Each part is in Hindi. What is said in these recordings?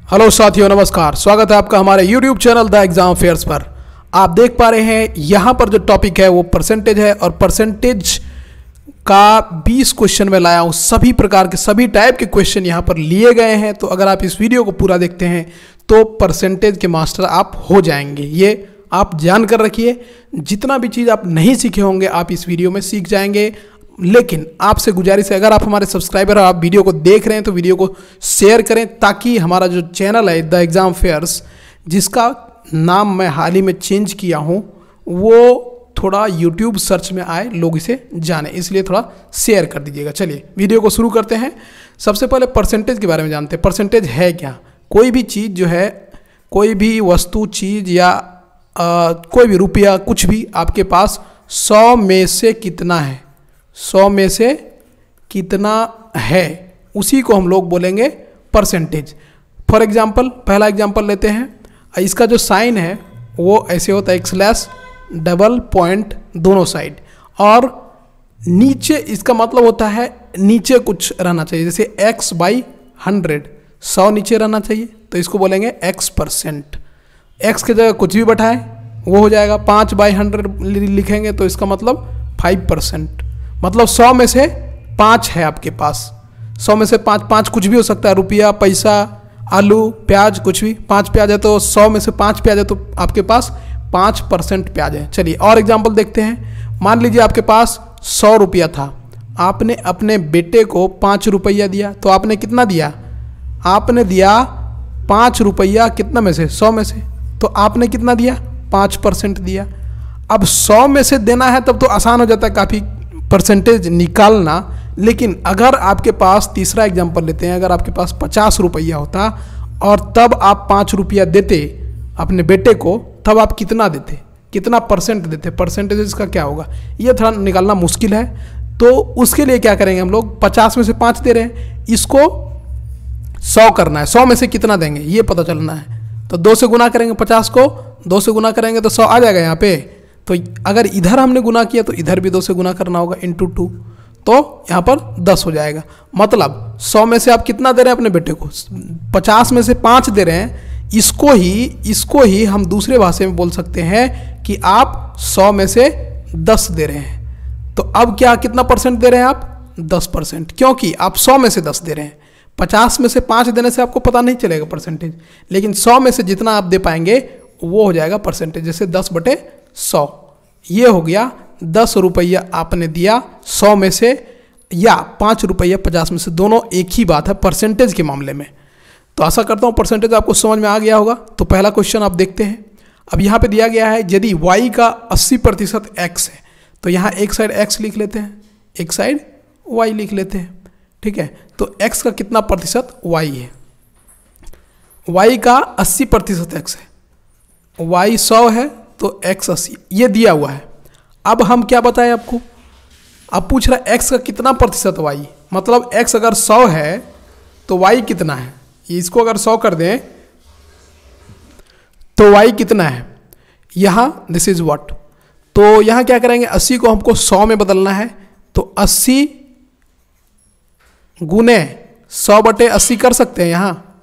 हेलो साथियों, नमस्कार। स्वागत है आपका हमारे YouTube channel the exam fairs पर। आप देख पा रहे हैं यहाँ पर जो टॉपिक है वो परसेंटेज है और परसेंटेज का 20 क्वेश्चन में लाया हूँ। सभी प्रकार के सभी टाइप के क्वेश्चन यहाँ पर लिए गए हैं। तो अगर आप इस वीडियो को पूरा देखते हैं तो परसेंटेज के मास्टर आप हो जाएंगे। ये आप जान कर रखिए, जितना भी चीज़ आप नहीं सीखे होंगे आप इस वीडियो में सीख जाएंगे। लेकिन आपसे गुजारिश है, अगर आप हमारे सब्सक्राइबर और आप वीडियो को देख रहे हैं तो वीडियो को शेयर करें, ताकि हमारा जो चैनल है द एग्ज़ाम फेयर्स, जिसका नाम मैं हाल ही में चेंज किया हूं, वो थोड़ा YouTube सर्च में आए, लोग इसे जाने, इसलिए थोड़ा शेयर कर दीजिएगा। चलिए वीडियो को शुरू करते हैं। सबसे पहले परसेंटेज के बारे में जानते हैं। परसेंटेज है क्या? कोई भी चीज़ जो है, कोई भी वस्तु, चीज़ या कोई भी रुपया, कुछ भी आपके पास 100 में से कितना है, 100 में से कितना है, उसी को हम लोग बोलेंगे परसेंटेज। फॉर एग्जांपल, पहला एग्जांपल लेते हैं। इसका जो साइन है वो ऐसे होता है, स्लैश डबल पॉइंट दोनों साइड, और नीचे इसका मतलब होता है नीचे कुछ रहना चाहिए, जैसे x/100, 100 नीचे रहना चाहिए, तो इसको बोलेंगे x%। x की जगह कुछ भी बैठाएं वो हो जाएगा। 5/100 लिखेंगे तो इसका मतलब 5%, मतलब 100 में से 5 है आपके पास। 100 में से 5 कुछ भी हो सकता है, रुपया, पैसा, आलू, प्याज, कुछ भी। 5 प्याज है तो 100 में से 5 प्याज है तो आपके पास 5% प्याज है। चलिए और एग्जांपल देखते हैं। मान लीजिए आपके पास 100 रुपया था, आपने अपने बेटे को 5 रुपया दिया, तो आपने कितना दिया? आपने दिया 5 रुपया कितना में से? 100 में से। तो आपने कितना दिया? 5% दिया। अब 100 में से देना है तब तो आसान हो जाता है काफ़ी परसेंटेज निकालना। लेकिन अगर आपके पास, तीसरा एग्जांपल लेते हैं, अगर आपके पास 50 रुपया होता और तब आप 5 रुपया देते अपने बेटे को, तब आप कितना देते, कितना परसेंट देते? परसेंटेज इसका क्या होगा, ये थोड़ा निकालना मुश्किल है। तो उसके लिए क्या करेंगे हम लोग? 50 में से 5 दे रहे हैं, इसको 100 करना है, 100 में से कितना देंगे ये पता चलना है। तो 2 से गुना करेंगे, 50 को 2 से गुना करेंगे तो 100 आ जाएगा यहाँ पे। तो अगर इधर हमने गुना किया तो इधर भी 2 से गुना करना होगा, इंटू 2, तो यहाँ पर 10 हो जाएगा। मतलब 100 में से आप कितना दे रहे हैं अपने बेटे को? 50 में से 5 दे रहे हैं। इसको ही हम दूसरे भाषा में बोल सकते हैं कि आप 100 में से 10 दे रहे हैं। तो अब क्या, कितना परसेंट दे रहे हैं आप? 10%, क्योंकि आप 100 में से 10 दे रहे हैं। 50 में से 5 देने से आपको पता नहीं चलेगा परसेंटेज, लेकिन 100 में से जितना आप दे पाएंगे वो हो जाएगा परसेंटेज। जैसे 10/100, ये हो गया 10 रुपया आपने दिया 100 में से, या 5 रुपया 50 में से, दोनों एक ही बात है परसेंटेज के मामले में। तो आशा करता हूँ परसेंटेज आपको समझ में आ गया होगा। तो पहला क्वेश्चन आप देखते हैं। अब यहाँ पे दिया गया है, यदि y का 80% x है, तो यहाँ एक साइड x लिख लेते हैं, एक साइड y लिख लेते हैं, ठीक है। तो x का कितना प्रतिशत y है? y का 80% x है, y 100 है तो x 80, ये दिया हुआ है। अब हम क्या बताएं आपको? अब पूछ रहा है x का कितना प्रतिशत y, मतलब x अगर 100 है तो y कितना है? इसको अगर 100 कर दें तो y कितना है? यहाँ दिस इज व्हाट। तो यहाँ क्या करेंगे, 80 को हमको 100 में बदलना है, तो 80 गुने 100/80 कर सकते हैं। यहाँ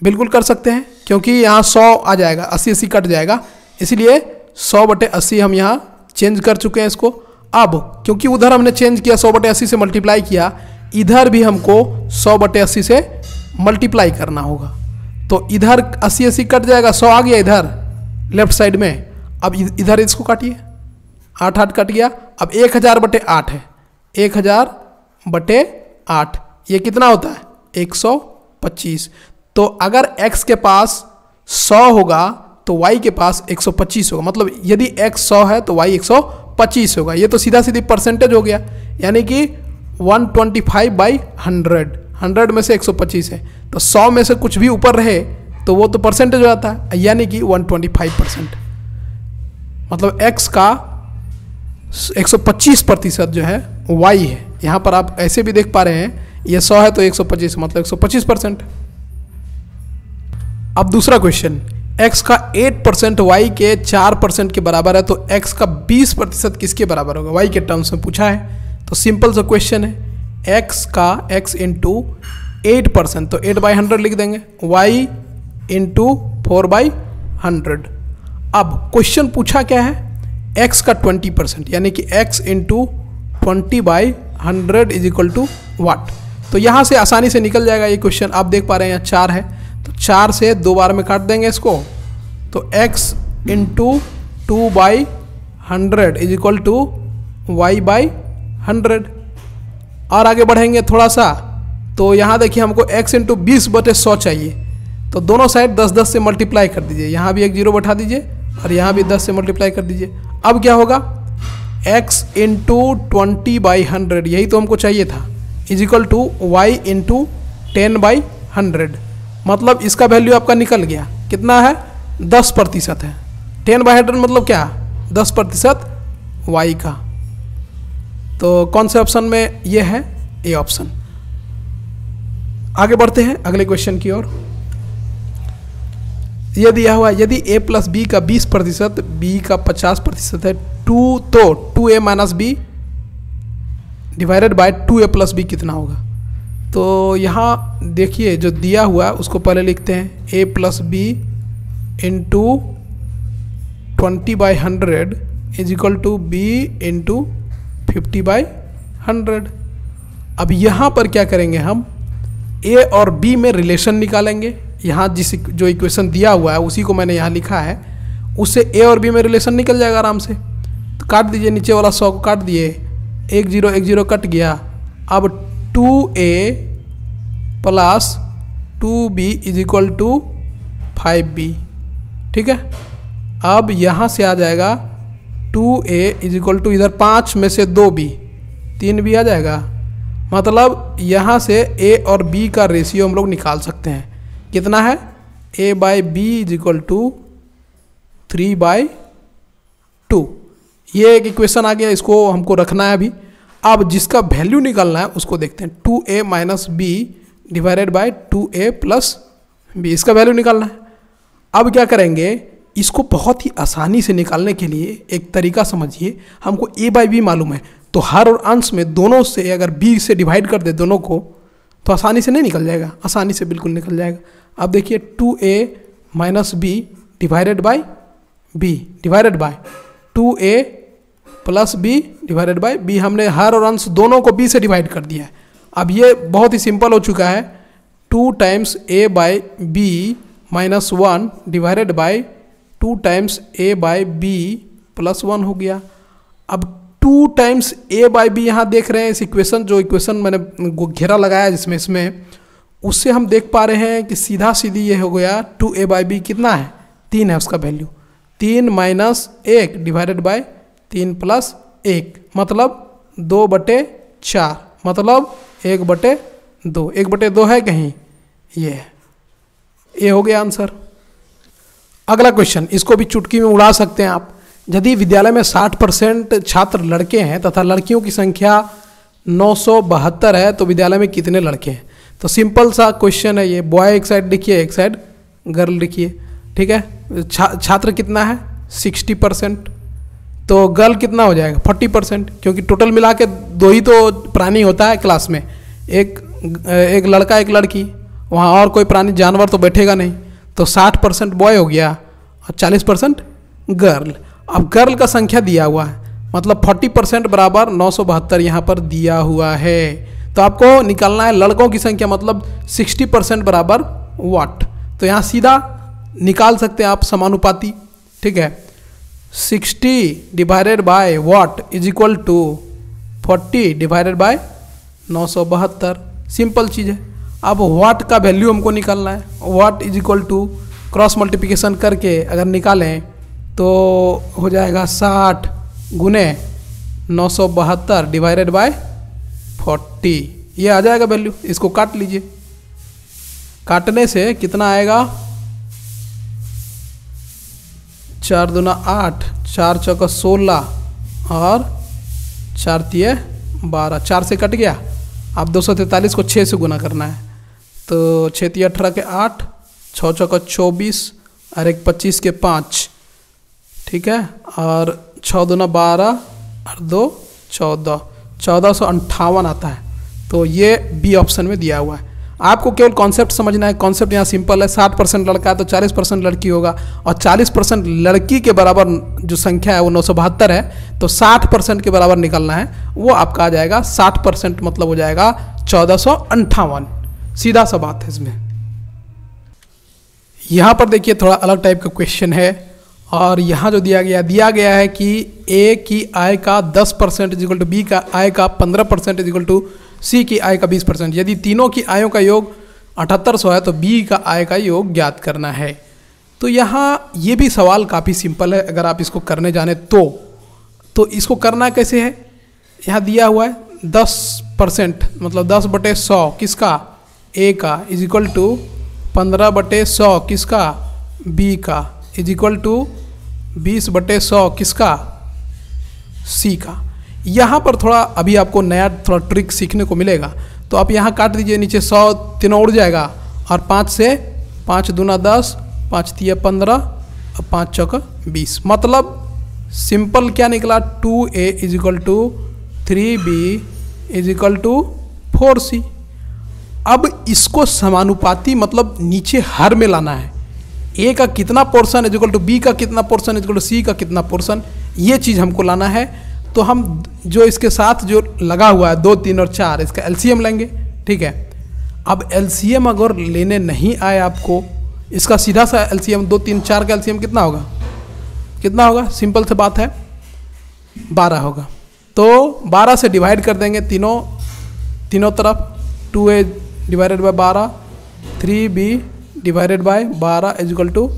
बिल्कुल कर सकते हैं, क्योंकि यहाँ 100 आ जाएगा, 80 कट जाएगा, इसलिए 100/80 हम यहाँ चेंज कर चुके हैं इसको। अब क्योंकि उधर हमने चेंज किया, 100/80 से मल्टीप्लाई किया, इधर भी हमको 100/80 से मल्टीप्लाई करना होगा। तो इधर 80 कट जाएगा, 100 आ गया इधर लेफ्ट साइड में। अब इधर इसको काटिए, 8 कट गया। अब 1000/8 है, 1000/8 ये कितना होता है? 125। तो अगर x के पास 100 होगा तो y के पास 125 होगा, मतलब यदि x 100 है तो y 125 होगा। ये तो सीधा सीधी परसेंटेज हो गया, यानी कि 125/100, 100 में से 125 है, तो 100 में से कुछ भी ऊपर रहे तो वो तो परसेंटेज हो जाता है, यानी कि 125%। मतलब x का 125% जो है y है। यहाँ पर आप ऐसे भी देख पा रहे हैं, ये 100 है तो 125, मतलब 125%। अब दूसरा क्वेश्चन, x का 8% y के 4% के बराबर है, तो x का 20% किसके बराबर होगा? y के टर्म्स में पूछा है, तो सिंपल सा क्वेश्चन है। x का x इंटू 8%, तो 8/100 लिख देंगे, y इंटू 4/100। अब क्वेश्चन पूछा क्या है, x का 20%, यानी कि x into 20/100 is equal to what. तो यहाँ से आसानी से निकल जाएगा ये क्वेश्चन। आप देख पा रहे हैं यहाँ 4 है, तो 4 से 2 बार में काट देंगे इसको, तो x into 2/100 is equal to y/100। और आगे बढ़ेंगे थोड़ा सा, तो यहाँ देखिए हमको x इंटू 20/100 चाहिए, तो दोनों साइड 10-10 से मल्टीप्लाई कर दीजिए, यहाँ भी एक जीरो बैठा दीजिए और यहाँ भी 10 से मल्टीप्लाई कर दीजिए। अब क्या होगा, x इंटू 20/100, यही तो हमको चाहिए था, is equal to y into 10/100। मतलब इसका वैल्यू आपका निकल गया, कितना है, 10% है। 10/100 मतलब क्या, 10% y का। तो कौन से ऑप्शन में ये है, ए ऑप्शन। आगे बढ़ते हैं अगले क्वेश्चन की ओर। यह दिया हुआ है, यदि a प्लस बी का 20%, b का 50% है, तो 2a minus b divided by 2a plus b कितना होगा। तो यहाँ देखिए जो दिया हुआ है उसको पहले लिखते हैं, a plus b into 20/100 is equal to b into 50/100। अब यहाँ पर क्या करेंगे, हम a और b में रिलेशन निकालेंगे। यहाँ जिस जो इक्वेशन दिया हुआ है उसी को मैंने यहाँ लिखा है, उससे a और b में रिलेशन निकल जाएगा आराम से। तो काट दीजिए, नीचे वाला 100 को काट दिए, 1 0 कट गया। अब 2a plus 2b is equal to 5b, ठीक है। अब यहाँ से आ जाएगा 2a इज इक्वल टू, इधर 5 में से 2b, 3b आ जाएगा। मतलब यहाँ से a और b का रेशियो हम लोग निकाल सकते हैं, कितना है, a/b इज इक्वल टू 3/2। ये एक इक्वेशन आ गया, इसको हमको रखना है अभी। अब जिसका वैल्यू निकालना है उसको देखते हैं, 2a minus b divided by 2a plus b, इसका वैल्यू निकालना है। अब क्या करेंगे, इसको बहुत ही आसानी से निकालने के लिए एक तरीका समझिए। हमको a/b मालूम है, तो हर और अंश में दोनों से अगर b से डिवाइड कर दे दोनों को, तो आसानी से नहीं निकल जाएगा, आसानी से बिल्कुल निकल जाएगा। अब देखिए 2a minus b divided by b divided by 2a plus b divided by b, हमने हर और अंश दोनों को b से डिवाइड कर दिया है। अब ये बहुत ही सिंपल हो चुका है, 2 times a/b minus 1 divided bye 2 times a/b plus 1 हो गया। अब 2 टाइम्स a/b यहाँ देख रहे हैं, इस इक्वेशन जो इक्वेशन मैंने घेरा लगाया जिसमें इसमें, उससे हम देख पा रहे हैं कि सीधा सीधी ये हो गया 2a/b कितना है, 3 है उसका value, 3 minus 1 divided bye 3 plus 1, मतलब 2/4, मतलब 1/2, 1/2 है कहीं, ये हो गया आंसर। अगला क्वेश्चन, इसको भी चुटकी में उड़ा सकते हैं आप। यदि विद्यालय में 60% छात्र लड़के हैं तथा लड़कियों की संख्या 972 है, तो विद्यालय में कितने लड़के हैं। तो सिंपल सा क्वेश्चन है ये, बॉय एक साइड लिखिए, एक साइड गर्ल लिखिए, ठीक है। छात्र कितना है, 60%, तो गर्ल कितना हो जाएगा, 40%, क्योंकि टोटल मिला के 2 ही तो प्राणी होता है क्लास में, एक लड़का एक लड़की, वहाँ और कोई प्राणी जानवर तो बैठेगा नहीं। तो 60% बॉय हो गया और 40% गर्ल। अब गर्ल का संख्या दिया हुआ है, मतलब 40% बराबर 972 यहाँ पर दिया हुआ है। तो आपको निकालना है लड़कों की संख्या, मतलब 60% बराबर वाट। तो यहाँ सीधा निकाल सकते हैं आप समानुपाती, ठीक है। 60 divided by what is equal to 40 divided by 972, simple चीज़ है। अब वाट का वैल्यू हमको निकालना है, what is equal to cross multiplication करके अगर निकालें तो हो जाएगा 60 गुने 972 डिवाइडेड बाय 40, ये आ जाएगा वैल्यू। इसको काट लीजिए, काटने से कितना आएगा, 4 दूना 8, 4 चौका 16 और 4 तिये 12, 4 से कट गया। अब 243 को 6 से गुना करना है, तो 6 तिये 18 के 8, 6 चौका 24 और 1 25 के 5, ठीक है। और 6 दूना 12 और 2 14, 1458 आता है। तो ये बी ऑप्शन में दिया हुआ है। आपको केवल कॉन्सेप्ट समझना है। कॉन्सेप्ट यहाँ सिंपल है, 60% लड़का है तो 40% लड़की होगा, और 40% लड़की के बराबर जो संख्या है वो 972 है, तो 60% के बराबर निकलना है, वो आपका आ जाएगा 60% मतलब हो जाएगा 1458। सीधा सा बात है इसमें। यहाँ पर देखिए थोड़ा अलग टाइप का क्वेश्चन है, और यहाँ जो दिया गया है कि ए की आय का 10% इजिकल टू बी का आय का 15% इजिकल टू सी की आय का 20%। यदि तीनों की आयों का योग 7800 है तो बी का आय का योग ज्ञात करना है। तो यहाँ ये भी सवाल काफ़ी सिंपल है, अगर आप इसको करने जाने तो इसको करना कैसे है। यहाँ दिया हुआ है 10% मतलब 10/100 किसका, ए का, इजिकल टू 15/100 किसका, बी का, इजिकल टू 20/100 किसका, सी का। यहाँ पर थोड़ा अभी आपको नया थोड़ा ट्रिक सीखने को मिलेगा। तो आप यहाँ काट दीजिए, नीचे 100 तीनों उड़ जाएगा, और 5 से 5 दूना 10, 5 तिया 15 और 5 चौका 20। मतलब सिंपल क्या निकला, 2a is equal to 3b is equal to 4c। अब इसको समानुपाती मतलब नीचे हर में लाना है। ए का कितना पोर्शन इजिकल टू बी का कितना पोर्शन इजिकल टू सी का कितना पोर्शन, ये चीज़ हमको लाना है। तो हम जो इसके साथ जो लगा हुआ है 2, 3 और 4, इसका एलसीएम लेंगे। ठीक है, अब एलसीएम अगर लेने नहीं आए आपको, इसका सीधा सा एलसीएम 2, 3, 4 का एलसीएम कितना होगा, कितना होगा, सिंपल सी बात है 12 होगा। तो 12 से डिवाइड कर देंगे तीनों तरफ, 2a divided by 12, 3b divided by 12 is equal to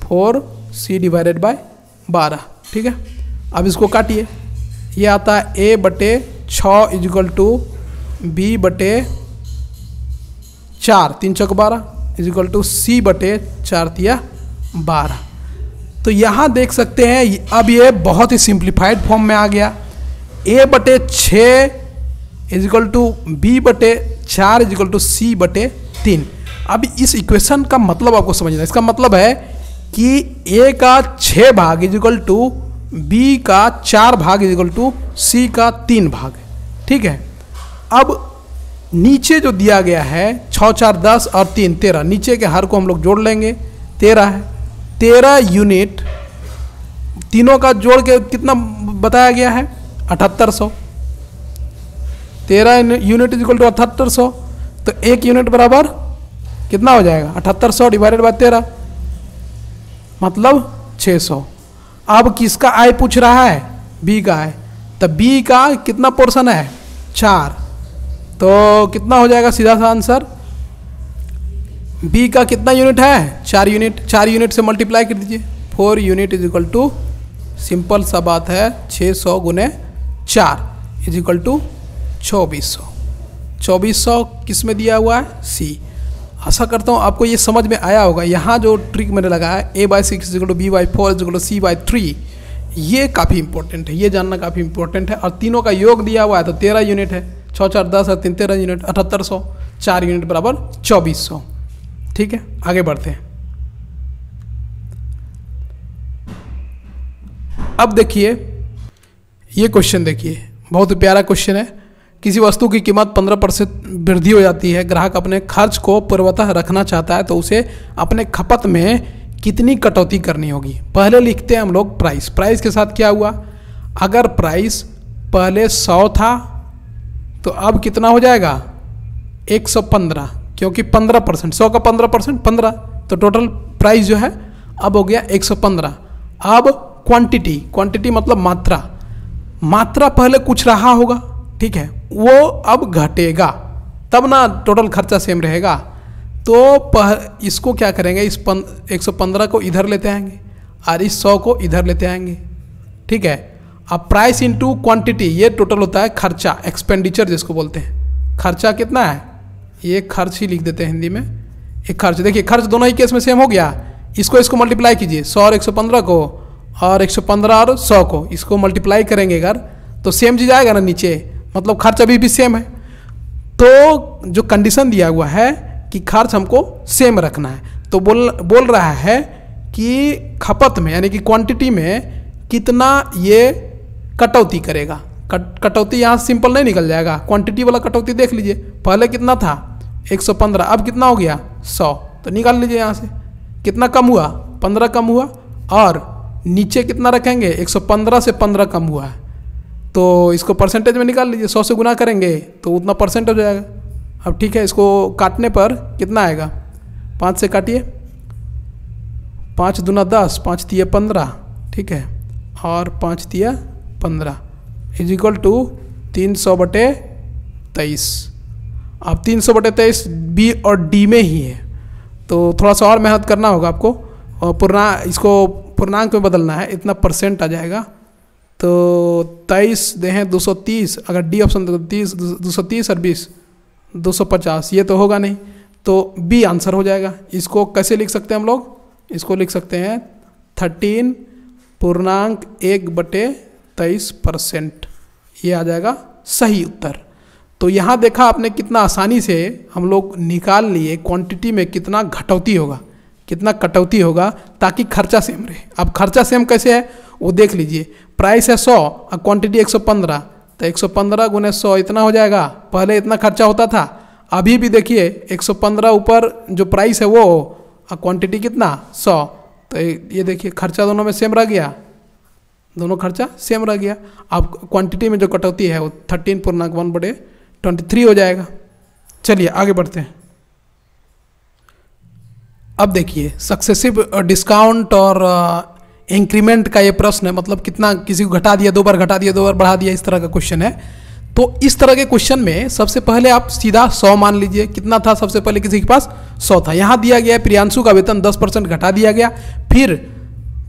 4c divided by 12। ठीक है, अब इसको काटिए, ये आता है a/6 इजिकल टू b/4, 3 चौक 12 इजिकल टू c/4 तिया 12। तो यहाँ देख सकते हैं अब ये बहुत ही सिंप्लीफाइड फॉर्म में आ गया। a/6 is equal to b/4 is equal to c/3। अब इस इक्वेशन का मतलब आपको समझना है। इसका मतलब है कि a का 6 भाग इजिकल टू बी का 4 भाग इजिकल टू सी का 3 भाग। ठीक है, अब नीचे जो दिया गया है 6, 4, 10 और 3, 13, नीचे के हर को हम लोग जोड़ लेंगे, 13 है। 13 यूनिट तीनों का जोड़ के कितना बताया गया है, 7800। 13 यूनिट इजिकल टू 7800, तो 1 यूनिट बराबर कितना हो जाएगा, 7800 डिवाइडेड बाय 13 मतलब 600। अब किसका आय पूछ रहा है, बी का आय, तो बी का कितना पोर्शन है, 4, तो कितना हो जाएगा सीधा सा आंसर, बी का कितना यूनिट है, 4 यूनिट। 4 यूनिट से मल्टीप्लाई कर दीजिए, 4 unit is equal to, simple सा बात है 600 गुने 4 इज इक्वल टू 2400। 2400 किस में दिया हुआ है, सी। आशा करता हूँ आपको ये समझ में आया होगा। यहाँ जो ट्रिक मैंने लगाया है a/6 is equal to b/4 is equal to c/3, ये काफ़ी इंपॉर्टेंट है, ये जानना काफ़ी इंपॉर्टेंट है। और तीनों का योग दिया हुआ है तो 13 यूनिट है, 6, 4, 10 और 3, 13 यूनिट, 7800, 4 यूनिट बराबर 2400। ठीक है, आगे बढ़ते हैं। अब देखिए ये क्वेश्चन, देखिए बहुत ही प्यारा क्वेश्चन है। किसी वस्तु की कीमत 15% वृद्धि हो जाती है, ग्राहक अपने खर्च को पूर्वतः रखना चाहता है, तो उसे अपने खपत में कितनी कटौती करनी होगी। पहले लिखते हैं हम लोग प्राइस। प्राइस के साथ क्या हुआ, अगर प्राइस पहले 100 था तो अब कितना हो जाएगा 115, क्योंकि 15%, 100 का 15%, 15, तो टोटल प्राइस जो है अब हो गया 115। अब क्वांटिटी मतलब मात्रा पहले कुछ रहा होगा, ठीक है, वो अब घटेगा, तब ना टोटल खर्चा सेम रहेगा। तो इसको क्या करेंगे, इस 115 को इधर लेते आएंगे और इस 100 को इधर लेते आएंगे। ठीक है, अब प्राइस इनटू क्वांटिटी, ये टोटल होता है खर्चा, एक्सपेंडिचर जिसको बोलते हैं। खर्चा कितना है, ये खर्च ही लिख देते हैं हिंदी में, एक खर्च। देखिए खर्च दोनों ही केस में सेम हो गया। इसको मल्टीप्लाई कीजिए, 100 और 115 को, और 115 और 100 को, इसको मल्टीप्लाई करेंगे अगर तो सेम चीज आएगा ना नीचे, मतलब खर्च अभी भी सेम है। तो जो कंडीशन दिया हुआ है कि खर्च हमको सेम रखना है, तो बोल रहा है कि खपत में यानी कि क्वांटिटी में कितना ये कटौती करेगा। कटौती यहाँ सिंपल नहीं निकल जाएगा, क्वांटिटी वाला कटौती देख लीजिए। पहले कितना था, 115, अब कितना हो गया 100, तो निकाल लीजिए यहाँ से कितना कम हुआ, 15 कम हुआ, और नीचे कितना रखेंगे, 115 से 15 कम हुआ है, तो इसको परसेंटेज में निकाल लीजिए, 100 से गुना करेंगे तो उतना परसेंट हो जाएगा। अब ठीक है, इसको काटने पर कितना आएगा, 5 से काटिए, 5 दूना 10, 5 तिया 15, ठीक है, और 5 तिया 15 इज इक्वल टू 300/23। अब 300/23 बी और डी में ही है, तो थोड़ा सा और मेहनत करना होगा आपको, और इसको पूर्णांक में बदलना है, इतना परसेंट आ जाएगा। तो 23 दे हैं 230, अगर डी ऑप्शन तो 230 और 20 250, ये तो होगा नहीं, तो बी आंसर हो जाएगा। इसको कैसे लिख सकते हैं हम लोग, इसको लिख सकते हैं 13.1/23%, ये आ जाएगा सही उत्तर। तो यहाँ देखा आपने कितना आसानी से हम लोग निकाल लिए क्वांटिटी में कितना घटौती होगा, कितना कटौती होगा, ताकि खर्चा सेम रहे। अब खर्चा सेम कैसे है वो देख लीजिए, प्राइस है 100 और क्वांटिटी 115, तो 115 गुने 100 इतना हो जाएगा, पहले इतना खर्चा होता था, अभी भी देखिए 115 ऊपर जो प्राइस है वो और क्वांटिटी कितना 100, तो ये देखिए खर्चा दोनों में सेम रह गया, दोनों खर्चा सेम रह गया। अब क्वांटिटी में जो कटौती है वो 13.1/23 हो जाएगा। चलिए आगे बढ़ते हैं। अब देखिए सक्सेसिव डिस्काउंट और इंक्रीमेंट का ये प्रश्न है, मतलब कितना किसी को घटा दिया, 2 बार घटा दिया, 2 बार बढ़ा दिया, इस तरह का क्वेश्चन है। तो इस तरह के क्वेश्चन में सबसे पहले आप सीधा 100 मान लीजिए, कितना था सबसे पहले किसी के पास 100 था, यहाँ दिया गया प्रियांशु का वेतन 10% घटा दिया गया, फिर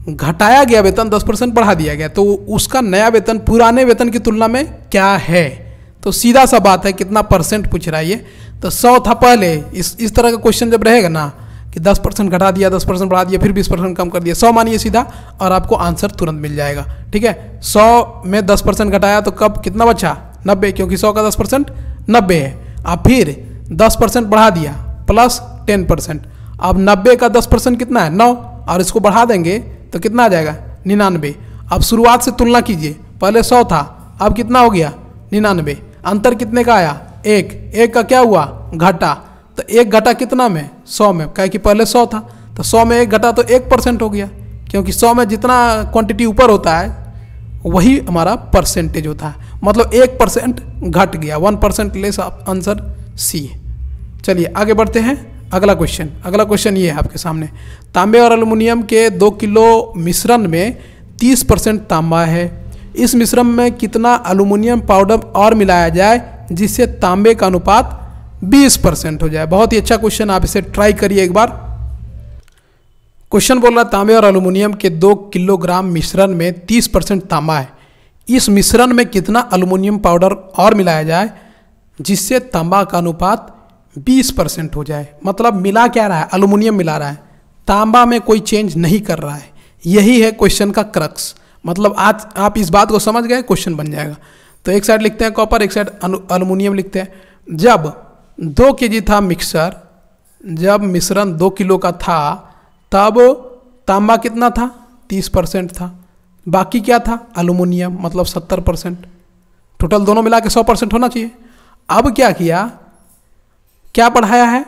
घटाया गया वेतन 10% बढ़ा दिया गया, तो उसका नया वेतन पुराने वेतन की तुलना में क्या है, तो सीधा सा बात है कितना परसेंट पूछ रहा है ये, तो 100 था पहले। इस तरह का क्वेश्चन जब रहेगा ना कि 10% घटा दिया, 10% बढ़ा दिया, फिर 20% कम कर दिया, 100 मानिए सीधा और आपको आंसर तुरंत मिल जाएगा। ठीक है, 100 में 10% घटाया तो कब कितना बचा 90, क्योंकि 100 का 10% 90 है। अब फिर 10% बढ़ा दिया प्लस 10%, अब 90 का 10% कितना है 9, और इसको बढ़ा देंगे तो कितना आ जाएगा 99। अब शुरुआत से तुलना कीजिए, पहले 100 था, अब कितना हो गया 99, अंतर कितने का आया 1 का क्या हुआ घटा, तो 1 घटा कितना में 100 में, क्या कि पहले 100 था, तो 100 में 1 घटा तो 1% हो गया, क्योंकि 100 में जितना क्वांटिटी ऊपर होता है वही हमारा परसेंटेज होता है, मतलब 1% घट गया, 1% लेस, आंसर सी है। चलिए आगे बढ़ते हैं। अगला क्वेश्चन ये है आपके सामने, तांबे और एल्युमिनियम के 2 किलो मिश्रण में 30% तांबा है, इस मिश्रण में कितना एल्युमिनियम पाउडर और मिलाया जाए जिससे तांबे का अनुपात 20% हो जाए। बहुत ही अच्छा क्वेश्चन, आप इसे ट्राई करिए एक बार। क्वेश्चन बोल रहा तांबे और एल्युमिनियम के 2 किलोग्राम मिश्रण में 30% तांबा है, इस मिश्रण में कितना एल्युमिनियम पाउडर और मिलाया जाए जिससे तांबा का अनुपात 20% हो जाए। मतलब मिला क्या रहा है, एल्युमिनियम मिला रहा है, तांबा में कोई चेंज नहीं कर रहा है, यही है क्वेश्चन का क्रक्स। मतलब आज आप इस बात को समझ गए, क्वेश्चन बन जाएगा। तो एक साइड लिखते हैं कॉपर, एक साइड एल्युमिनियम लिखते हैं। जब 2 kg था मिक्सचर, जब मिश्रण 2 किलो का था तब तांबा कितना था 30% था, बाकी क्या था एल्युमिनियम, मतलब 70%, टोटल दोनों मिला के 100% होना चाहिए। अब क्या किया, क्या बढ़ाया है,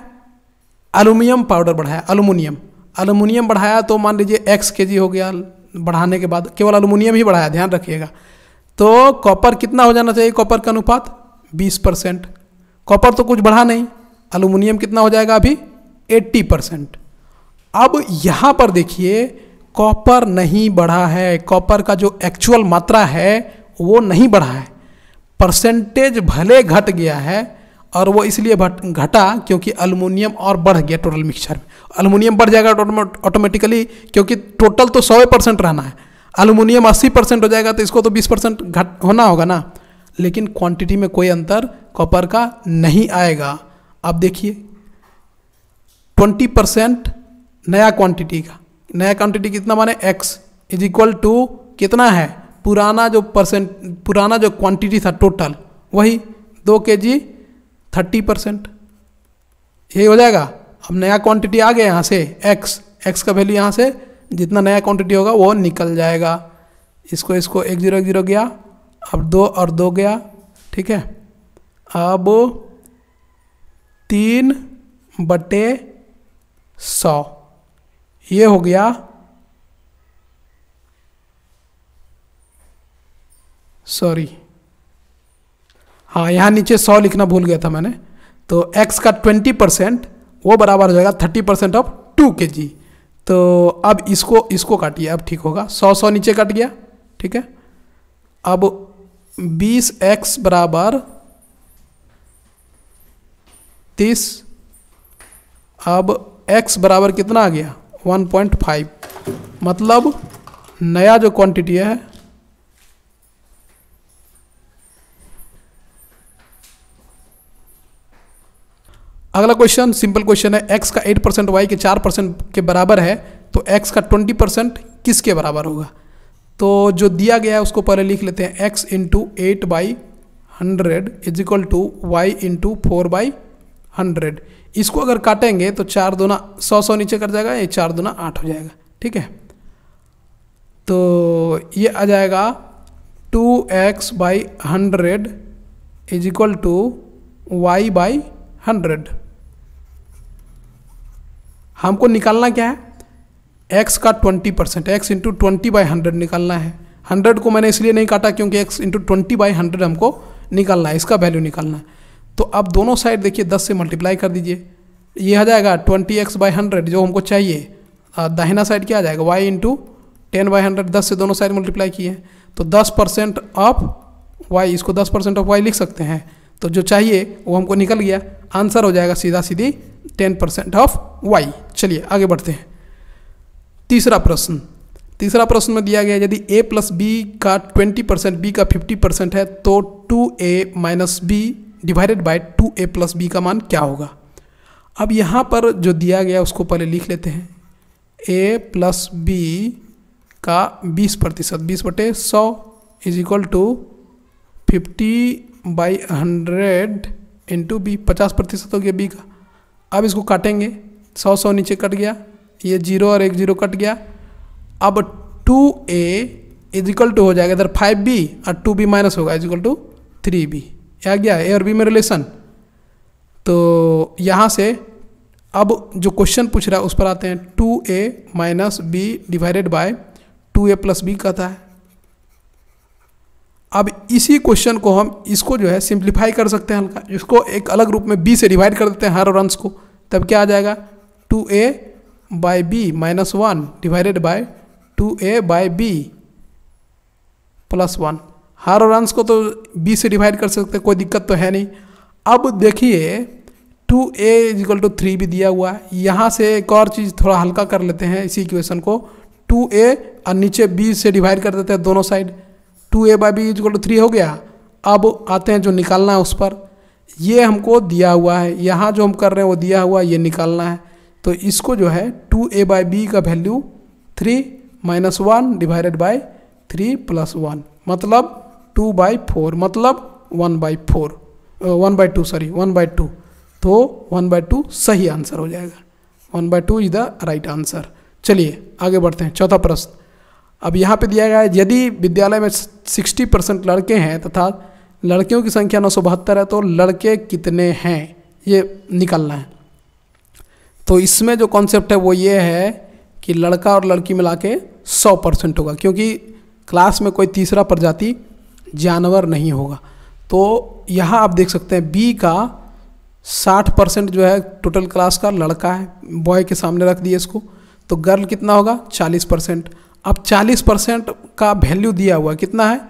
एल्युमिनियम पाउडर बढ़ाया, एल्युमिनियम बढ़ाया तो मान लीजिए x kg हो गया, बढ़ाने के बाद केवल एल्युमिनियम ही बढ़ाया, ध्यान रखिएगा। तो कॉपर कितना हो जाना चाहिए, कॉपर का अनुपात 20%, कॉपर तो कुछ बढ़ा नहीं, एल्युमिनियम कितना हो जाएगा अभी 80%। अब यहाँ पर देखिए कॉपर नहीं बढ़ा है, कॉपर का जो एक्चुअल मात्रा है वो नहीं बढ़ा है, परसेंटेज भले घट गया है, और वो इसलिए घटा क्योंकि एल्युमिनियम और बढ़ गया टोटल मिक्सचर में। एल्युमिनियम बढ़ जाएगा ऑटोमेटिकली, क्योंकि टोटल तो 100% रहना है, एल्युमिनियम 80% हो जाएगा, तो इसको तो 20% घट होना होगा ना, लेकिन क्वांटिटी में कोई अंतर कॉपर का नहीं आएगा। अब देखिए 20% नया क्वांटिटी का, नया क्वांटिटी कितना माने x इज इक्वल टू कितना है पुराना जो क्वांटिटी था टोटल, वही 2 kg 30%, यही हो जाएगा। अब नया क्वांटिटी आ गया यहाँ से x का वैल्यू यहाँ से जितना नया क्वांटिटी होगा वो निकल जाएगा। इसको 1 0 गया, अब 2 और 2 गया, ठीक है। अब 3/100 ये हो गया, सॉरी हाँ यहाँ नीचे 100 लिखना भूल गया था मैंने। तो x का 20% वो बराबर हो जाएगा 30% ऑफ 2 kg। तो अब इसको काटिए, अब ठीक होगा। 100 नीचे कट गया, ठीक है। अब 20x बराबर 30, अब x बराबर कितना आ गया 1.5, मतलब नया जो क्वांटिटी है अगला क्वेश्चन सिंपल क्वेश्चन है, x का 8% y के 4% के बराबर है, तो x का 20% किसके बराबर होगा। तो जो दिया गया है उसको पहले लिख लेते हैं, x into 8/100 is equal to y into 4/100। इसको अगर काटेंगे तो 4 दूना 100 नीचे कट जाएगा, ये 4 दूना 8 हो जाएगा, ठीक है। तो ये आ जाएगा 2x/100 is equal to y/100। हमको निकालना क्या है, x का 20%, x इंटू 20/100 निकालना है। 100 को मैंने इसलिए नहीं काटा क्योंकि x इंटू 20/100 हमको निकालना है, इसका वैल्यू निकालना है। तो अब दोनों साइड देखिए 10 से मल्टीप्लाई कर दीजिए, ये आ जाएगा 20x/100 जो हमको चाहिए। दाहिना साइड क्या आ जाएगा y इंटू 10/100, 10 से दोनों साइड मल्टीप्लाई किए हैं तो 10% ऑफ y, इसको 10% ऑफ y लिख सकते हैं। तो जो चाहिए वो हमको निकल गया, आंसर हो जाएगा सीधा सीधी 10% ऑफ y। चलिए आगे बढ़ते हैं। तीसरा प्रश्न में दिया गया, यदि a प्लस बी का 20% b का 50% है तो 2a minus b divided by 2a plus b का मान क्या होगा। अब यहाँ पर जो दिया गया उसको पहले लिख लेते हैं, a प्लस बी का 20%, 20/100 is equal to 50/100 into b, 50% हो गया बी का। अब इसको काटेंगे, 100 नीचे कट गया, ये 0 और 1 0 कट गया। अब 2a इज इक्वल टू हो जाएगा इधर 5b और 2b माइनस होगा इज इक्वल टू 3b। आ गया a और b में रिलेशन। तो यहाँ से अब जो क्वेश्चन पूछ रहा है उस पर आते हैं, 2a minus b divided by 2a plus b कहता है। अब इसी क्वेश्चन को हम इसको जो है सिंप्लीफाई कर सकते हैं हल्का, इसको एक अलग रूप में b से डिवाइड कर देते हैं हर और अंश को, तब क्या आ जाएगा 2a by b minus 1 divided by 2a by b plus 1। हर और अंश को तो b से डिवाइड कर सकते हैं, कोई दिक्कत तो है नहीं। अब देखिए 2a इज इक्वल टू 3 भी दिया हुआ है, यहाँ से एक और चीज़ थोड़ा हल्का कर लेते हैं इसी इक्वेशन को, 2a और नीचे b से डिवाइड कर देते हैं दोनों side, 2a by b is equal to 3 हो गया। अब आते हैं जो निकालना है उस पर, ये हमको दिया हुआ है, यहाँ जो हम कर रहे हैं वो दिया हुआ है, ये निकालना है। तो इसको जो है 2a बाई बी का value 3 minus 1 divided by 3 plus 1 मतलब 2/4 मतलब 1/4 1/2 सॉरी 1/2। तो 1/2 सही आंसर हो जाएगा, 1/2 इज द राइट आंसर। चलिए आगे बढ़ते हैं। चौथा प्रश्न अब यहाँ पे दिया गया है, यदि विद्यालय में 60% लड़के हैं तथा लड़कियों की संख्या 972 है तो लड़के कितने हैं, ये निकालना है। तो इसमें जो कॉन्सेप्ट है वो ये है कि लड़का और लड़की मिला के 100% होगा, क्योंकि क्लास में कोई तीसरा प्रजाति जानवर नहीं होगा। तो यहाँ आप देख सकते हैं बी का 60% जो है टोटल क्लास का लड़का है, बॉय के सामने रख दिए इसको, तो गर्ल कितना होगा 40%। अब 40% का वैल्यू दिया हुआ है, कितना है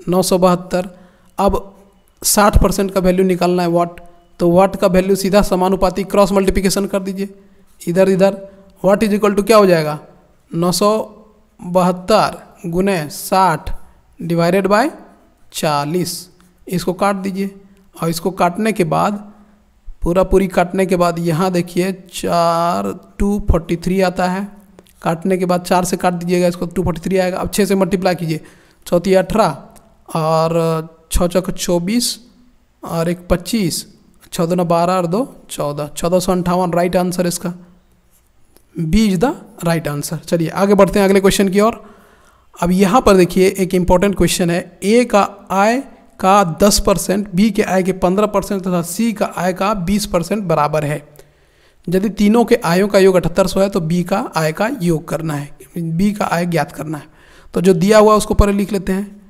972। अब 60% का वैल्यू निकालना है वाट, तो वाट का वैल्यू सीधा समानुपाती क्रॉस मल्टीप्लिकेशन कर दीजिए इधर इधर। वाट इज इक्वल टू क्या हो जाएगा 972 गुने 60 डिवाइडेड बाय 40। इसको काट दीजिए और इसको काटने के बाद पूरी काटने के बाद यहाँ देखिए 4 243 आता है, काटने के बाद 4 से काट दीजिएगा इसको 243 आएगा। अब 6 से मल्टीप्लाई कीजिए, 4 18 और 6 चौक 24 और 1 25, 6 2 12 और 2 14, 1458 राइट आंसर इसका, b is the right answer. चलिए आगे बढ़ते हैं अगले क्वेश्चन की ओर। अब यहाँ पर देखिए एक इम्पॉर्टेंट क्वेश्चन है, ए का आय का 10%, बी के आय के 15% तथा सी का आय का 20% बराबर है। यदि तीनों के आयों का योग 7800 है तो बी का आय का योग करना है, बी का आय ज्ञात करना है। तो जो दिया हुआ उसको पहले लिख लेते हैं।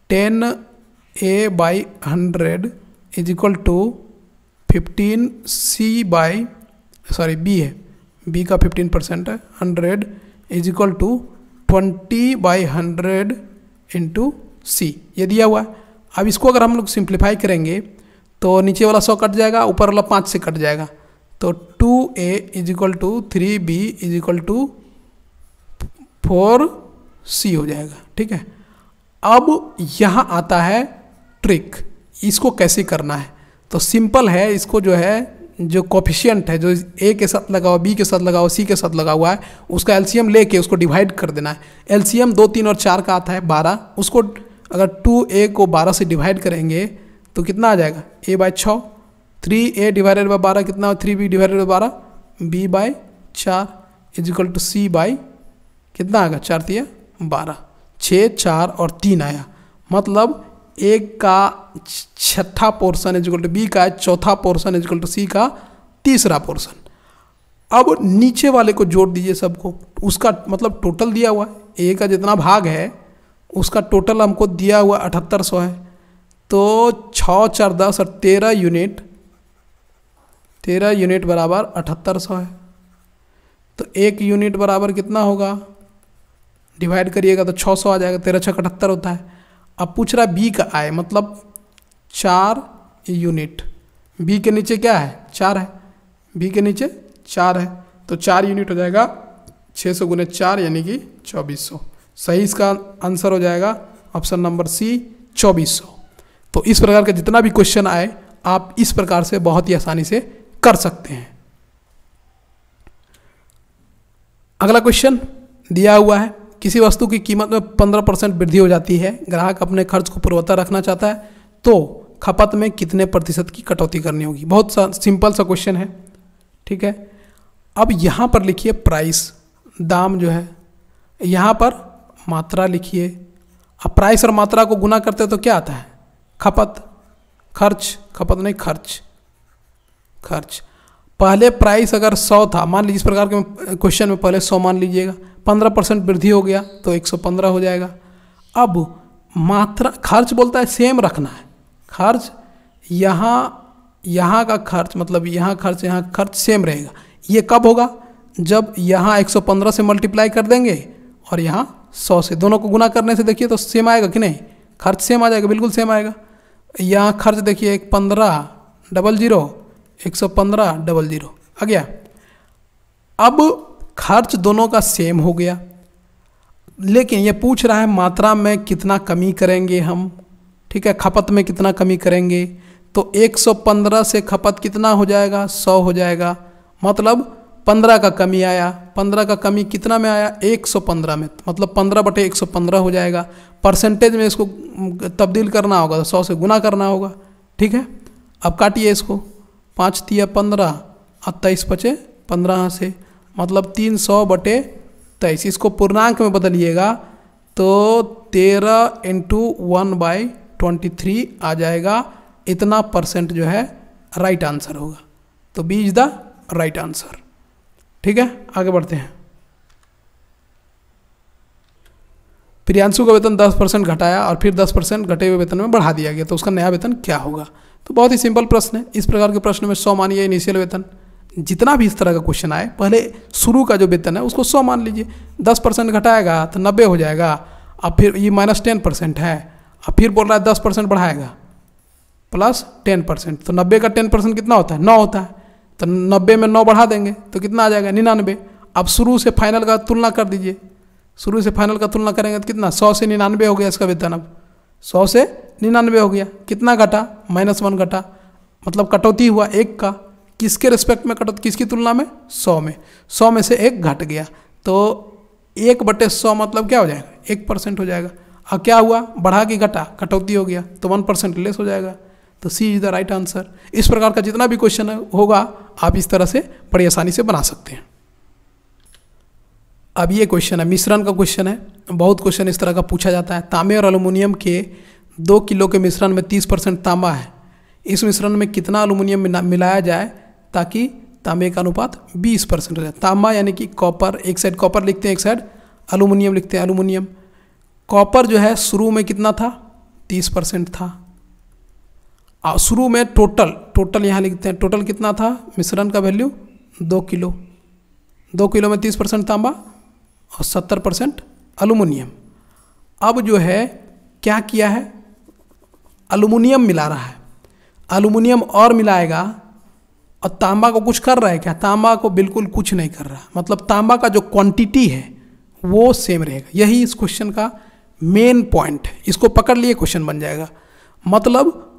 10A/100 is equal to 15C/, b है, बी का 15% है, 100 is equal to 20/100 into c, ये दिया हुआ है। अब इसको अगर हम लोग सिंप्लीफाई करेंगे तो नीचे वाला 100 कट जाएगा, ऊपर वाला 5 से कट जाएगा, तो 2A is equal to 3B is equal to 4C हो जाएगा। ठीक है, अब यहाँ आता है ट्रिक, इसको कैसे करना है। तो सिंपल है, इसको जो है, जो कोफिशिएंट है, जो ए के साथ लगा हुआ, बी के साथ लगा हुआ, सी के साथ लगा हुआ है, उसका एलसीएम लेके उसको डिवाइड कर देना है। एलसीएम 2, 3 और 4 का आता है 12, उसको अगर 2A को 12 से डिवाइड करेंगे तो कितना आ जाएगा, A/6, 3A डिवाइडेड बाय 12 कितना, 3B divided by 12, B/4 is equal to C by कितना आएगा, 4 3 12, 6 4 और 3 आया, मतलब एक का छठा portion is equal to b का चौथा portion is equal to c का तीसरा पोर्शन। अब नीचे वाले को जोड़ दीजिए सबको, उसका मतलब टोटल दिया हुआ है, ए का जितना भाग है उसका टोटल हमको दिया हुआ 7800 है, तो 6 4 10 और 13 यूनिट बराबर 7800 है। तो 1 यूनिट बराबर कितना होगा, डिवाइड करिएगा तो 600 आ जाएगा, 13 6 78 होता है। अब पूछ रहा है बी का आय, मतलब 4 यूनिट, बी के नीचे क्या है, 4 है, बी के नीचे 4 है, तो 4 यूनिट हो जाएगा 600 गुने 4 यानी कि 2400। सही इसका आंसर हो जाएगा ऑप्शन नंबर सी, 2400। तो इस प्रकार का जितना भी क्वेश्चन आए आप इस प्रकार से बहुत ही आसानी से कर सकते हैं। अगला क्वेश्चन दिया हुआ है, किसी वस्तु की कीमत में 15% वृद्धि हो जाती है, ग्राहक अपने खर्च को पूर्वता रखना चाहता है, तो खपत में कितने प्रतिशत की कटौती करनी होगी। बहुत सिंपल सा क्वेश्चन है। ठीक है, अब यहाँ पर लिखिए प्राइस, दाम जो है, यहाँ पर मात्रा लिखिए। अब प्राइस और मात्रा को गुना करते तो क्या आता है, खपत, खर्च, खपत नहीं खर्च, खर्च। पहले प्राइस अगर 100 था, मान लीजिए इस प्रकार के क्वेश्चन में पहले 100 मान लीजिएगा, 15% वृद्धि हो गया तो 115 हो जाएगा। अब मात्रा, खर्च बोलता है सेम रखना है, खर्च यहाँ का खर्च, मतलब यहाँ खर्च सेम रहेगा। ये कब होगा, जब यहाँ 115 से मल्टीप्लाई कर देंगे और यहाँ 100 से, दोनों को गुना करने से देखिए तो सेम आएगा कि नहीं, खर्च सेम आ जाएगा, बिल्कुल सेम आएगा। यहाँ खर्च देखिए 15 00 115 00 आ गया। अब खर्च दोनों का सेम हो गया, लेकिन ये पूछ रहा है मात्रा में कितना कमी करेंगे हम। ठीक है, खपत में कितना कमी करेंगे, तो 115 से खपत कितना हो जाएगा, 100 हो जाएगा, मतलब 15 का कमी आया। 15 का कमी कितना में आया, 115 में, मतलब 15/115 हो जाएगा। परसेंटेज में इसको तब्दील करना होगा तो 100 से गुना करना होगा। ठीक है, अब काटिए इसको, 5 3 15 और 23 बचे 15 से, मतलब 300/23। इसको पूर्णांक में बदलिएगा तो 13 × 1/23 आ जाएगा। इतना परसेंट जो है राइट आंसर होगा, तो b is the right answer. ठीक है, आगे बढ़ते हैं। प्रियांशु का वेतन 10% घटाया और फिर 10% घटे हुए वेतन में बढ़ा दिया गया, तो उसका नया वेतन क्या होगा। तो बहुत ही सिंपल प्रश्न है। इस प्रकार के प्रश्न में 100 मानिए इनिशियल वेतन, जितना भी इस तरह का क्वेश्चन आए पहले शुरू का जो वेतन है उसको 100 मान लीजिए, 10% घटाएगा तो 90 हो जाएगा। अब फिर ये -10% है, अब फिर बोल रहा है 10% बढ़ाएगा +10%, तो 90 का 10% कितना होता है, 9 होता है, तो 90 में 9 बढ़ा देंगे तो कितना आ जाएगा, 99। अब शुरू से फाइनल का तुलना कर दीजिए, शुरू से फाइनल का तुलना करेंगे तो कितना, 100 से 99 हो गया इसका वेतन। अब 100 से 99 हो गया, कितना घटा, -1 घटा, मतलब कटौती हुआ 1 का। किसके रिस्पेक्ट में कटौती, किसकी तुलना में, 100 में। 100 में से 1 घट गया, तो 1/100 मतलब क्या हो जाएगा, 1% हो जाएगा। अब क्या हुआ, बढ़ा के घटा, कटौती हो गया, तो 1% लेस हो जाएगा। तो सी इज द राइट आंसर। इस प्रकार का जितना भी क्वेश्चन होगा आप इस तरह से बड़ी आसानी से बना सकते हैं। अब ये क्वेश्चन है, मिश्रण का क्वेश्चन है। बहुत क्वेश्चन इस तरह का पूछा जाता है। तांबे और एल्युमिनियम के 2 किलो के मिश्रण में 30% तांबा है, इस मिश्रण में कितना अल्युमिनियम मिलाया जाए ताकि तांबे का अनुपात 20% हो जाए। तांबा यानी कि कॉपर, एक साइड कॉपर लिखते हैं, एक साइड अल्युमिनियम लिखते हैं। अल्युमिनियम, कॉपर जो है शुरू में कितना था, 30% था। शुरू में टोटल यहाँ लिखते हैं, टोटल कितना था, मिश्रण का वैल्यू 2 किलो। 2 किलो में 30% तांबा और 70% अल्युमिनियम। अब जो है क्या किया है, अल्युमिनियम मिला रहा है, अल्युमिनियम और मिलाएगा और तांबा को कुछ कर रहा है क्या, तांबा को बिल्कुल कुछ नहीं कर रहा। मतलब तांबा का जो क्वांटिटी है वो सेम रहेगा। यही इस क्वेश्चन का मेन पॉइंट है, इसको पकड़ लिए क्वेश्चन बन जाएगा। मतलब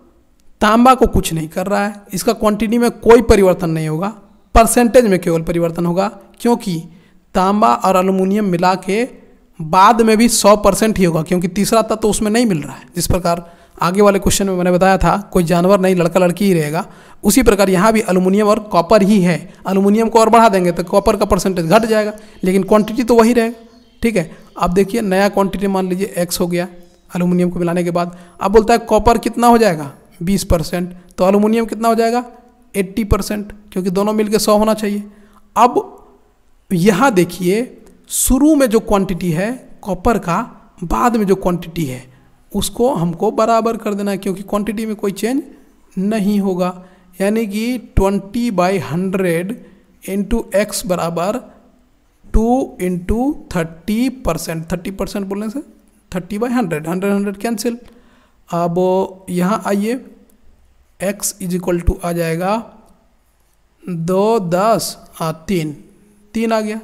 तांबा को कुछ नहीं कर रहा है, इसका क्वांटिटी में कोई परिवर्तन नहीं होगा, परसेंटेज में केवल परिवर्तन होगा, क्योंकि तांबा और अल्युमिनियम मिला के बाद में भी 100% ही होगा, क्योंकि तीसरा तत्व तो उसमें नहीं मिल रहा है। जिस प्रकार आगे वाले क्वेश्चन में मैंने बताया था कोई जानवर नहीं, लड़का लड़की ही रहेगा, उसी प्रकार यहाँ भी अल्युमिनियम और कॉपर ही है। अल्युमिनियम को और बढ़ा देंगे तो कॉपर का परसेंटेज घट जाएगा, लेकिन क्वांटिटी तो वही रहेगा। ठीक है, अब देखिए नया क्वांटिटी मान लीजिए x हो गया अल्युमिनियम को मिलाने के बाद। अब बोलता है कॉपर कितना हो जाएगा, 20%, तो अल्युमिनियम कितना हो जाएगा, 80%, क्योंकि दोनों मिलकर 100 होना चाहिए। अब यहाँ देखिए शुरू में जो क्वांटिटी है कॉपर का, बाद में जो क्वांटिटी है उसको हमको बराबर कर देना है, क्योंकि क्वांटिटी में कोई चेंज नहीं होगा। यानी कि 20/100 इंटू एक्स बराबर 2 इंटू 30%। 30% बोलने से 30/100, 100 कैंसिल। अब यहाँ आइए x इज इक्वल टू आ जाएगा 2, 10 और 3 आ गया।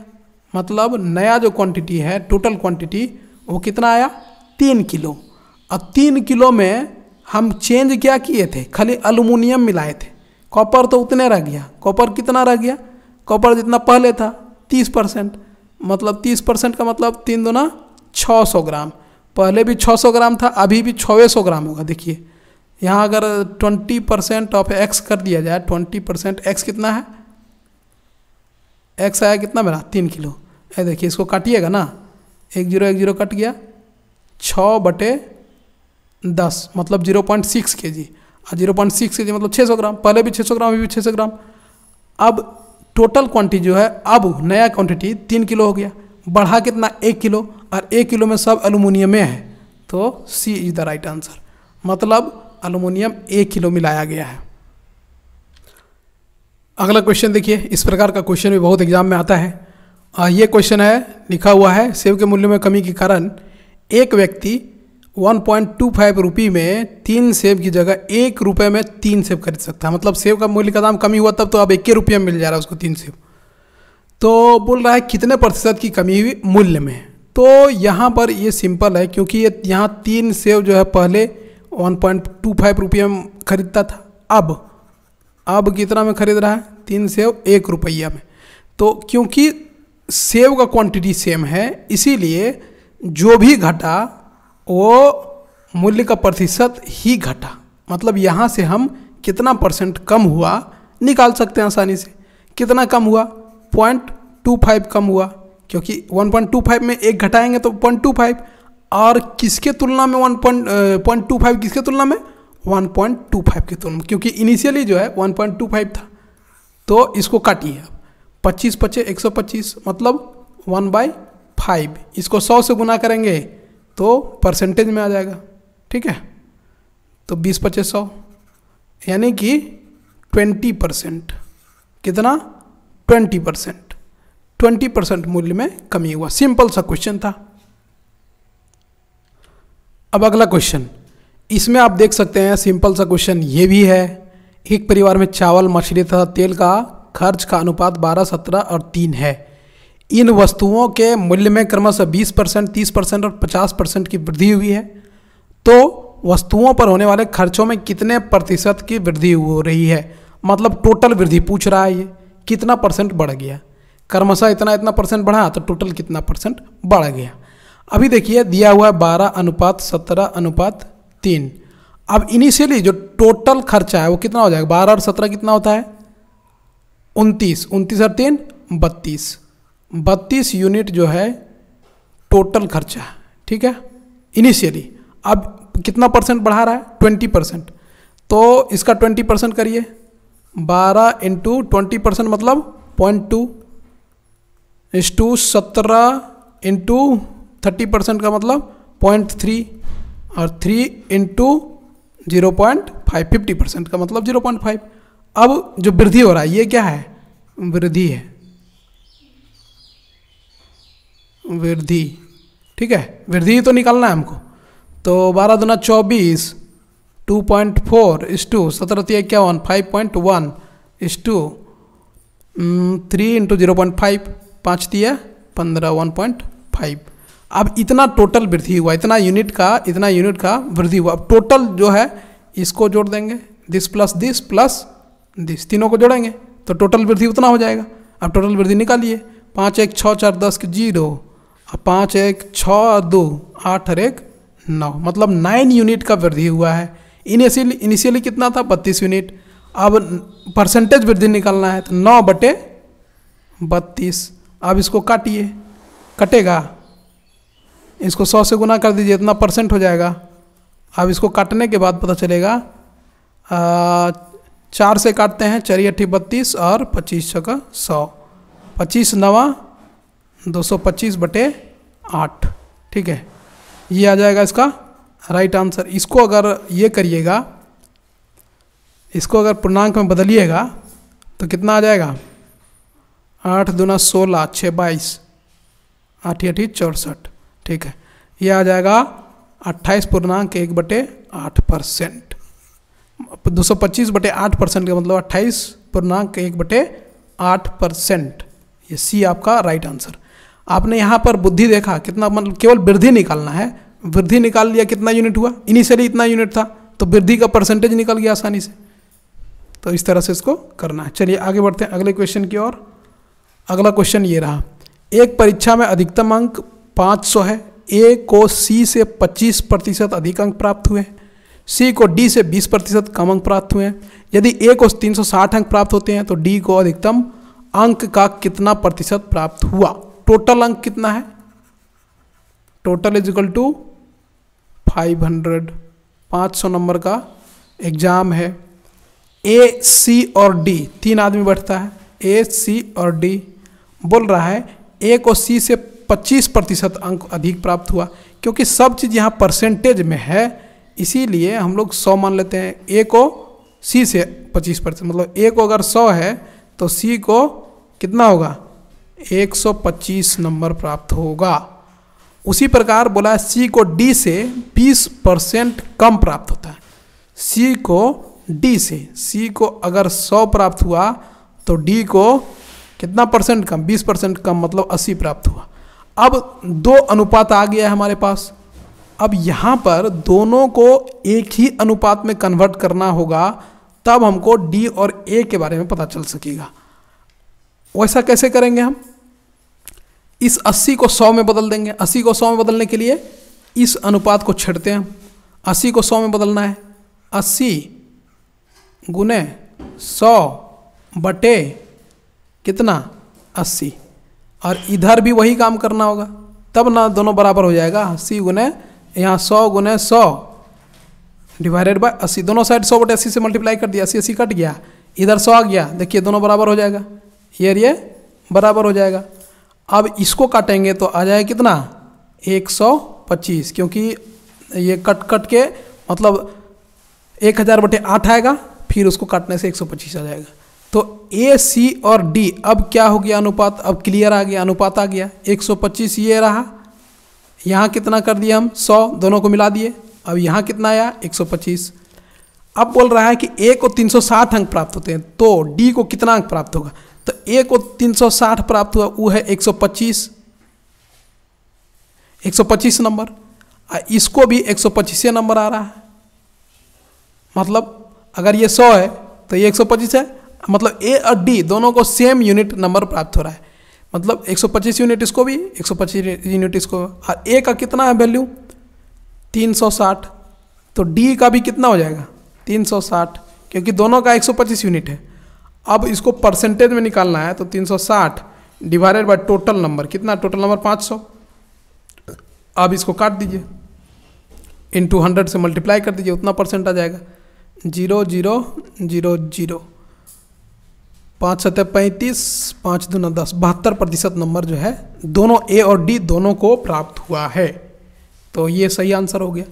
मतलब नया जो क्वांटिटी है, टोटल क्वांटिटी, वो कितना आया, 3 किलो। और 3 किलो में हम चेंज क्या किए थे, खाली अल्युमिनियम मिलाए थे। कॉपर तो उतने रह गया, कॉपर कितना रह गया, कॉपर जितना पहले था 30%। मतलब 30% का मतलब 3 दूना 600 ग्राम। पहले भी 600 ग्राम था, अभी भी 600 ग्राम होगा। देखिए यहाँ अगर 20% ऑफ x कर दिया जाए, 20% x कितना है, x आया कितना मेरा, 3 किलो। ये देखिए इसको काटिएगा ना, 1 0 कट गया, 6/10 मतलब 0.6 kg। 0.6 kg मतलब 600 ग्राम, पहले भी 600 ग्राम, अभी भी 600 ग्राम। अब टोटल क्वांटिटी जो है, अब नया क्वांटिटी 3 किलो हो गया, बढ़ा कितना, 1 किलो, और 1 किलो में सब अल्युमिनियम में है, तो सी इज द राइट आंसर। मतलब अल्युमिनियम 1 किलो मिलाया गया है। अगला क्वेश्चन देखिए, इस प्रकार का क्वेश्चन भी बहुत एग्जाम में आता है। ये क्वेश्चन है, लिखा हुआ है सेब के मूल्य में कमी के कारण एक व्यक्ति 1.25 रुपये में 3 सेब की जगह 1 रुपये में 3 सेब खरीद सकता है। मतलब सेब का मूल्य का दाम कमी हुआ तब, तो अब 1 रुपये में मिल जा रहा है उसको 3 सेब। तो बोल रहा है कितने प्रतिशत की कमी हुई मूल्य में। तो यहाँ पर ये सिंपल है, क्योंकि ये यहाँ 3 सेब जो है पहले 1.25 रुपये में खरीदता था, अब कितना में खरीद रहा है, 3 सेब 1 रुपया में। तो क्योंकि सेब का क्वांटिटी सेम है, इसीलिए जो भी घटा वो मूल्य का प्रतिशत ही घटा। मतलब यहाँ से हम कितना % कम हुआ निकाल सकते हैं आसानी से। कितना कम हुआ, 0.25 कम हुआ, क्योंकि 1.25 में 1 घटाएंगे तो 0.25, और किसके तुलना में 1.25 किसके तुलना में, 1.25 की तुलना में, क्योंकि इनिशियली जो है 1.25 था। तो इसको काटिए, 25 25 125 मतलब 1/5। इसको 100 से गुना करेंगे तो परसेंटेज में आ जाएगा। ठीक है, तो 20 25 100 यानी कि 20%। कितना, 20% मूल्य में कमी हुआ। सिंपल सा क्वेश्चन था। अब अगला क्वेश्चन, इसमें आप देख सकते हैं सिंपल सा क्वेश्चन ये भी है। एक परिवार में चावल, मछली तथा तेल का खर्च का अनुपात 12, 17 और 3 है। इन वस्तुओं के मूल्य में क्रमशः 20%, 30% और 50% की वृद्धि हुई है। तो वस्तुओं पर होने वाले खर्चों में कितने प्रतिशत की वृद्धि हो रही है। मतलब टोटल वृद्धि पूछ रहा है, ये कितना % बढ़ गया। क्रमशः इतना इतना % बढ़ा, तो टोटल कितना % बढ़ गया। अभी देखिए दिया हुआ है 12:17:3। अब इनिशियली जो टोटल खर्चा है वो कितना हो जाएगा, 12 और 17 कितना होता है, 29, 29 और 3 32, 32 यूनिट जो है टोटल खर्चा है। ठीक है, इनिशियली। अब कितना परसेंट बढ़ा रहा है? 20%। तो इसका 20% करिए, 12 इंटू 20% मतलब 0.2 इस टू 17 इंटू 30% का मतलब 0.3 और 3 इंटू 0.5 50% का मतलब 0.5। अब जो वृद्धि हो रहा है ये क्या है? वृद्धि है, वृद्धि। ठीक है, वृद्धि तो निकालना है हमको। तो 12 दूना 24, 2.4 इस टू 17 51 5.1 इस टू 3 इंटू 0.5 5 दिया 15 1.5। अब इतना टोटल वृद्धि हुआ, इतना यूनिट का वृद्धि हुआ। अब टोटल जो है इसको जोड़ देंगे, दिस प्लस दिस, तीनों को जोड़ेंगे तो टोटल वृद्धि उतना हो जाएगा। अब टोटल वृद्धि निकालिए, 5 1 6 4 10 के 0, 5 1 6 2 8 और 1 9, मतलब 9 यूनिट का वृद्धि हुआ है। इनिशियली कितना था? 32 यूनिट। अब परसेंटेज वृद्धि निकालना है तो 9/32। अब इसको काटिए, कटेगा, इसको 100 से गुना कर दीजिए, इतना परसेंट हो जाएगा। अब इसको काटने के बाद पता चलेगा 4 से काटते हैं, 4 8 32 और 25 6 100, 25 9 225/8। ठीक है, ये आ जाएगा इसका राइट आंसर। इसको अगर ये करिएगा, इसको अगर पूर्णांक में बदलिएगा तो कितना आ जाएगा? 8 दूना 16 6 22 8 8 64। ठीक है, ये आ जाएगा 28.1/8%। 225/8% का मतलब 28.1/8%। ये सी आपका राइट आंसर। आपने यहाँ पर बुद्धि देखा कितना, मतलब केवल वृद्धि निकालना है, वृद्धि निकाल लिया, कितना यूनिट हुआ? इनिशियली इतना यूनिट था तो वृद्धि का परसेंटेज निकल गया आसानी से। तो इस तरह से इसको करना है। चलिए आगे बढ़ते हैं अगले क्वेश्चन की ओर। अगला क्वेश्चन ये रहा, एक परीक्षा में अधिकतम अंक 500 है, ए को सी से 25% अधिक अंक प्राप्त हुए, सी को डी से 20% कम अंक प्राप्त हुए। यदि ए को 360 अंक प्राप्त होते हैं तो डी को अधिकतम अंक का कितना प्रतिशत प्राप्त हुआ? टोटल अंक कितना है? Total is equal to 500। 500 number का एग्जाम है। ए सी और डी, 3 आदमी बैठता है, ए सी और डी। बोल रहा है ए को सी से 25% अंक अधिक प्राप्त हुआ। क्योंकि सब चीज़ यहाँ परसेंटेज में है इसीलिए हम लोग 100 मान लेते हैं। ए को सी से 25%, मतलब ए को अगर 100 है तो सी को कितना होगा? 125 नंबर प्राप्त होगा। उसी प्रकार बोला सी को डी से 20% कम प्राप्त होता है। सी को डी से, सी को अगर 100 प्राप्त हुआ तो डी को कितना परसेंट कम? 20% कम, मतलब 80 प्राप्त हुआ। अब 2 अनुपात आ गया है हमारे पास। अब यहाँ पर दोनों को एक ही अनुपात में कन्वर्ट करना होगा, तब हमको डी और ए के बारे में पता चल सकेगा। वैसा कैसे करेंगे हम? इस 80 को 100 में बदल देंगे। 80 को 100 में बदलने के लिए इस अनुपात को छेड़ते हैं हम। 80 को 100 में बदलना है, 80 गुने 100 बटे कितना? 80। और इधर भी वही काम करना होगा, तब ना दोनों बराबर हो जाएगा। 80 गुने यहाँ 100 गुने 100 डिवाइडेड बाय 80। दोनों साइड 100/80 से मल्टीप्लाई कर दिया, 80 कट गया, इधर 100 आ गया। देखिए दोनों बराबर हो जाएगा, ये बराबर हो जाएगा। अब इसको काटेंगे तो आ जाएगा कितना? 125, क्योंकि ये कट के मतलब 1000/8 आएगा, फिर उसको काटने से 125 आ जाएगा। तो ए सी और डी अब क्या हो गया? अनुपात अब क्लियर आ गया, अनुपात आ गया। 125 ये रहा, यहाँ कितना कर दिया हम? 100, दोनों को मिला दिए। अब यहाँ कितना आया? 125। अब बोल रहा है कि ए को 360 अंक प्राप्त होते हैं तो डी को कितना अंक प्राप्त होगा? तो ए को 360 प्राप्त हुआ, वो है 125 नंबर। इसको भी 125 नंबर आ रहा है। मतलब अगर ये 100 है तो ये 125 है, मतलब ए और डी दोनों को सेम यूनिट नंबर प्राप्त हो रहा है। मतलब 125 यूनिट इसको भी, 125 यूनिट इसको। और ए का कितना है वैल्यू? 360। तो डी का भी कितना हो जाएगा? 360, क्योंकि दोनों का 125 यूनिट है। अब इसको परसेंटेज में निकालना है तो 360 डिवाइडेड बाय टोटल नंबर, कितना? Total number 500। अब इसको काट दीजिए, इंटू 100 से मल्टीप्लाई कर दीजिए, उतना परसेंट आ जाएगा। 0,0,0,0 5 7 35 5 2 10 72% नंबर जो है दोनों ए और डी दोनों को प्राप्त हुआ है। तो ये सही आंसर हो गया।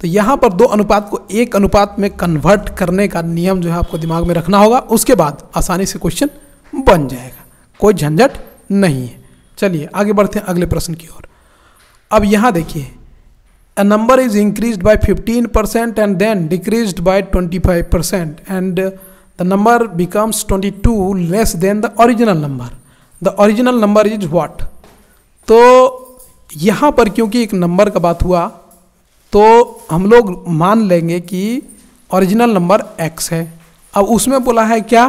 तो यहाँ पर दो अनुपात को एक अनुपात में कन्वर्ट करने का नियम जो है आपको दिमाग में रखना होगा, उसके बाद आसानी से क्वेश्चन बन जाएगा, कोई झंझट नहीं है। चलिए आगे बढ़ते हैं अगले प्रश्न की ओर। अब यहाँ देखिए, a number is increased by 15% and then decreased by 25% and the number becomes 22 less than the original number. The original number is what? तो यहाँ पर क्योंकि एक नंबर का बात हुआ तो हम लोग मान लेंगे कि ओरिजिनल नंबर x है। अब उसमें बोला है क्या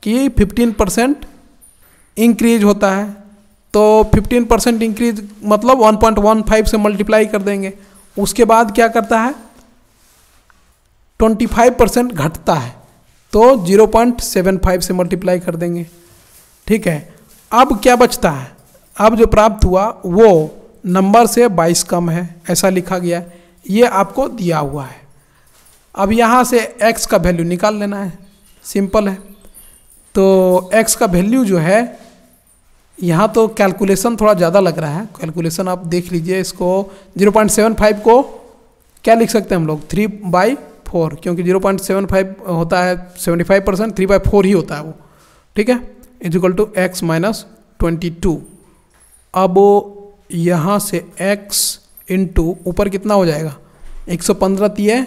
कि 15% इंक्रीज होता है, तो 15% इंक्रीज मतलब 1.15 से मल्टीप्लाई कर देंगे। उसके बाद क्या करता है 25% घटता है, तो 0.75 से मल्टीप्लाई कर देंगे। ठीक है, अब क्या बचता है, अब जो प्राप्त हुआ वो नंबर से 22 कम है, ऐसा लिखा गया है, ये आपको दिया हुआ है। अब यहाँ से x का वैल्यू निकाल लेना है, सिंपल है। तो x का वैल्यू जो है, यहाँ तो कैलकुलेशन थोड़ा ज़्यादा लग रहा है, कैलकुलेशन आप देख लीजिए। इसको 0.75 को क्या लिख सकते हैं हम लोग 3/4, क्योंकि 0.75 होता है 75%, 3/4 ही होता है वो। ठीक है, इक्वल टू x माइनस 22। अब यहाँ से x इंटू ऊपर कितना हो जाएगा 115 दिए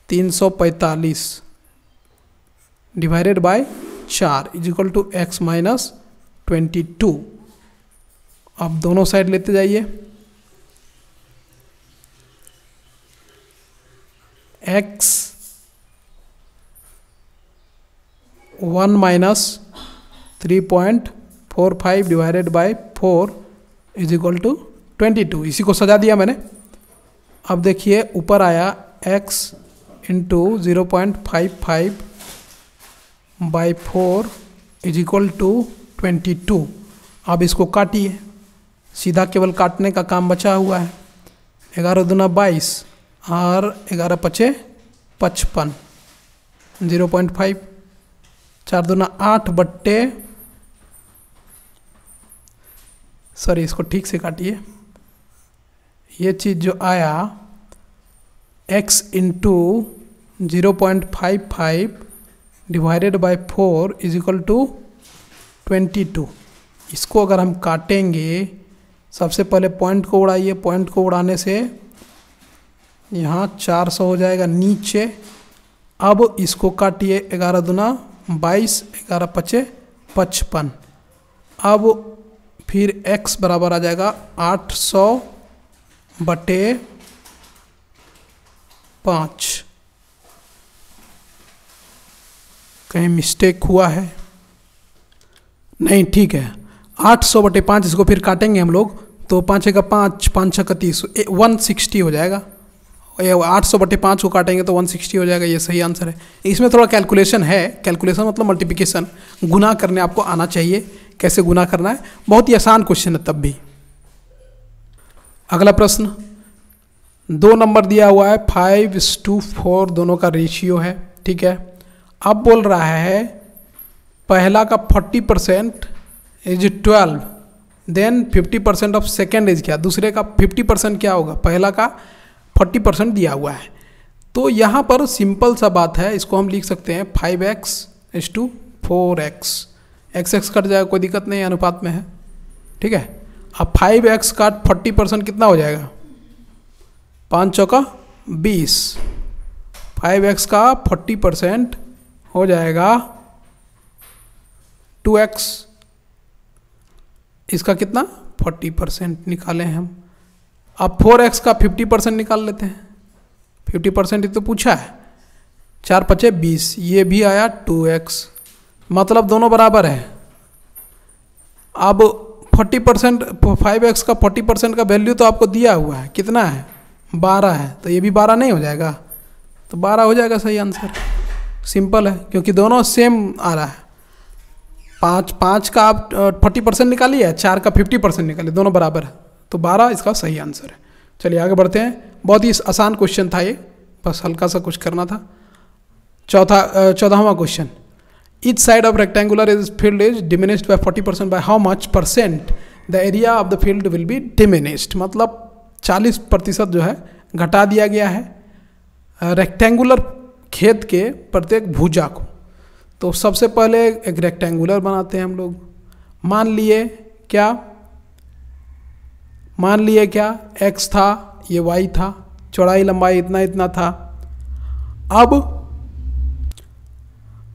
345 divided by 4 equal to x minus 22। अब दोनों साइड लेते जाइए, x 1 minus 3.45 divided by 4 is equal to 22। इसी को सजा दिया मैंने। अब देखिए ऊपर आया x into 0.55 by 4 is equal to 22। अब इसको काटिए, सीधा केवल काटने का काम बचा हुआ है। 11 दूना 22 और 11 पचे 55, 0.5, 4 दूना 8 बट्टे, सॉरी इसको ठीक से काटिए। ये चीज़ जो आया x into 0.55 divided by 4 is equal to 22। इसको अगर हम काटेंगे, सबसे पहले पॉइंट को उड़ाइए, पॉइंट को उड़ाने से यहाँ 400 हो जाएगा नीचे। अब इसको काटिए, 11 दूना 22, 11 पचे 55। अब फिर x बराबर आ जाएगा 800 बटे 5। कहीं मिस्टेक हुआ है? नहीं, ठीक है, 800 बटे 5। इसको फिर काटेंगे हम लोग, तो 5 का 5, 5 का 30, 160 हो जाएगा। 800 बटे 5 को काटेंगे तो 160 हो जाएगा। ये सही आंसर है। इसमें थोड़ा कैलकुलेशन है, कैलकुलेशन मतलब मल्टीप्लिकेशन, गुना करने आपको आना चाहिए। कैसे गुना करना है, बहुत ही आसान क्वेश्चन है तब भी। अगला प्रश्न, 2 नंबर दिया हुआ है, 5:4 दोनों का रेशियो है। ठीक है, अब बोल रहा है पहला का 40% is 12, then 50% of second is क्या, दूसरे का 50% क्या होगा। पहला का 40% दिया हुआ है, तो यहाँ पर सिंपल सा बात है, इसको हम लिख सकते हैं 5x is to 4x। x cut जाएगा, कोई दिक्कत नहीं, अनुपात में है। ठीक है, अब 5x का 40% कितना हो जाएगा, 5 चौका 20। 5x का 40% हो जाएगा 2x। इसका कितना 40% निकालें हम। अब 4x का 50% निकाल लेते हैं। 50% ही तो पूछा है, 4 पचे 20, ये भी आया 2x, मतलब दोनों बराबर है। अब 40%, 5x का 40% का वैल्यू तो आपको दिया हुआ है, कितना है 12 है, तो ये भी 12 नहीं हो जाएगा, तो 12 हो जाएगा सही आंसर। सिंपल है, क्योंकि दोनों सेम आ रहा है। 5 का आप 40% निकालिए, 4 का 50% निकालिए, दोनों बराबर है, तो 12 इसका सही आंसर है। चलिए आगे बढ़ते हैं। बहुत ही आसान क्वेश्चन था ये, बस हल्का सा कुछ करना था। 14वां question, each side of rectangular is field is diminished by 40% by how much percent the area of the field will be diminished. मतलब 40% जो है घटा दिया गया है रेक्टेंगुलर खेत के प्रत्येक भुजा को। तो सबसे पहले एक रेक्टेंगुलर बनाते हैं हम लोग। मान लिए क्या x था, ये y था, चौड़ाई लंबाई इतना इतना था।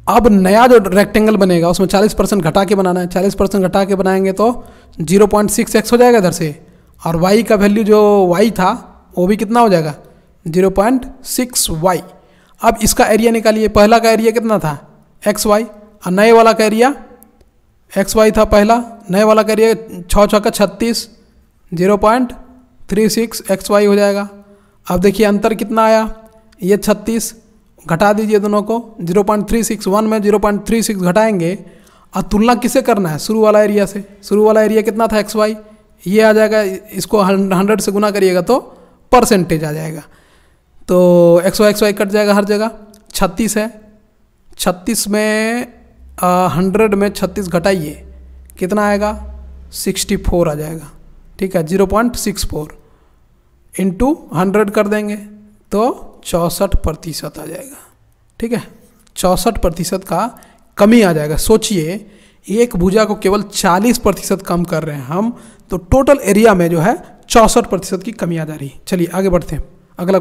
अब नया जो रेक्टेंगल बनेगा उसमें 40% घटा के बनाना है। 40% घटा के बनाएंगे तो 0.6x हो जाएगा इधर से, और y का वैल्यू जो y था वो भी कितना हो जाएगा 0.6y। अब इसका एरिया निकालिए। पहला का एरिया कितना था xy, और नए वाला का एरिया xy था पहला, नए वाला का एरिया 6 6 का 36, 0.36 xy हो जाएगा। अब देखिए अंतर कितना आया, ये 36 घटा दीजिए दोनों को, 0.36 1 में 0.36 घटाएंगे। और तुलना किसे करना है, शुरू वाला एरिया से। शुरू वाला एरिया कितना था xy, ये आ जाएगा। इसको 100 से गुना करिएगा तो परसेंटेज आ जाएगा। तो xy कट जाएगा हर जगह। 36 है, 36 में 100 में 36 घटाइए, कितना आएगा 64 आ जाएगा। ठीक है, 0.64 इंटू 100 कर देंगे तो 64% आ जाएगा। ठीक है, 64% का कमी आ जाएगा। सोचिए एक भुजा को केवल 40% कम कर रहे हैं हम, तो टोटल एरिया में जो है 64% की कमी आ जा रही है। चलिए आगे बढ़ते हैं। अगला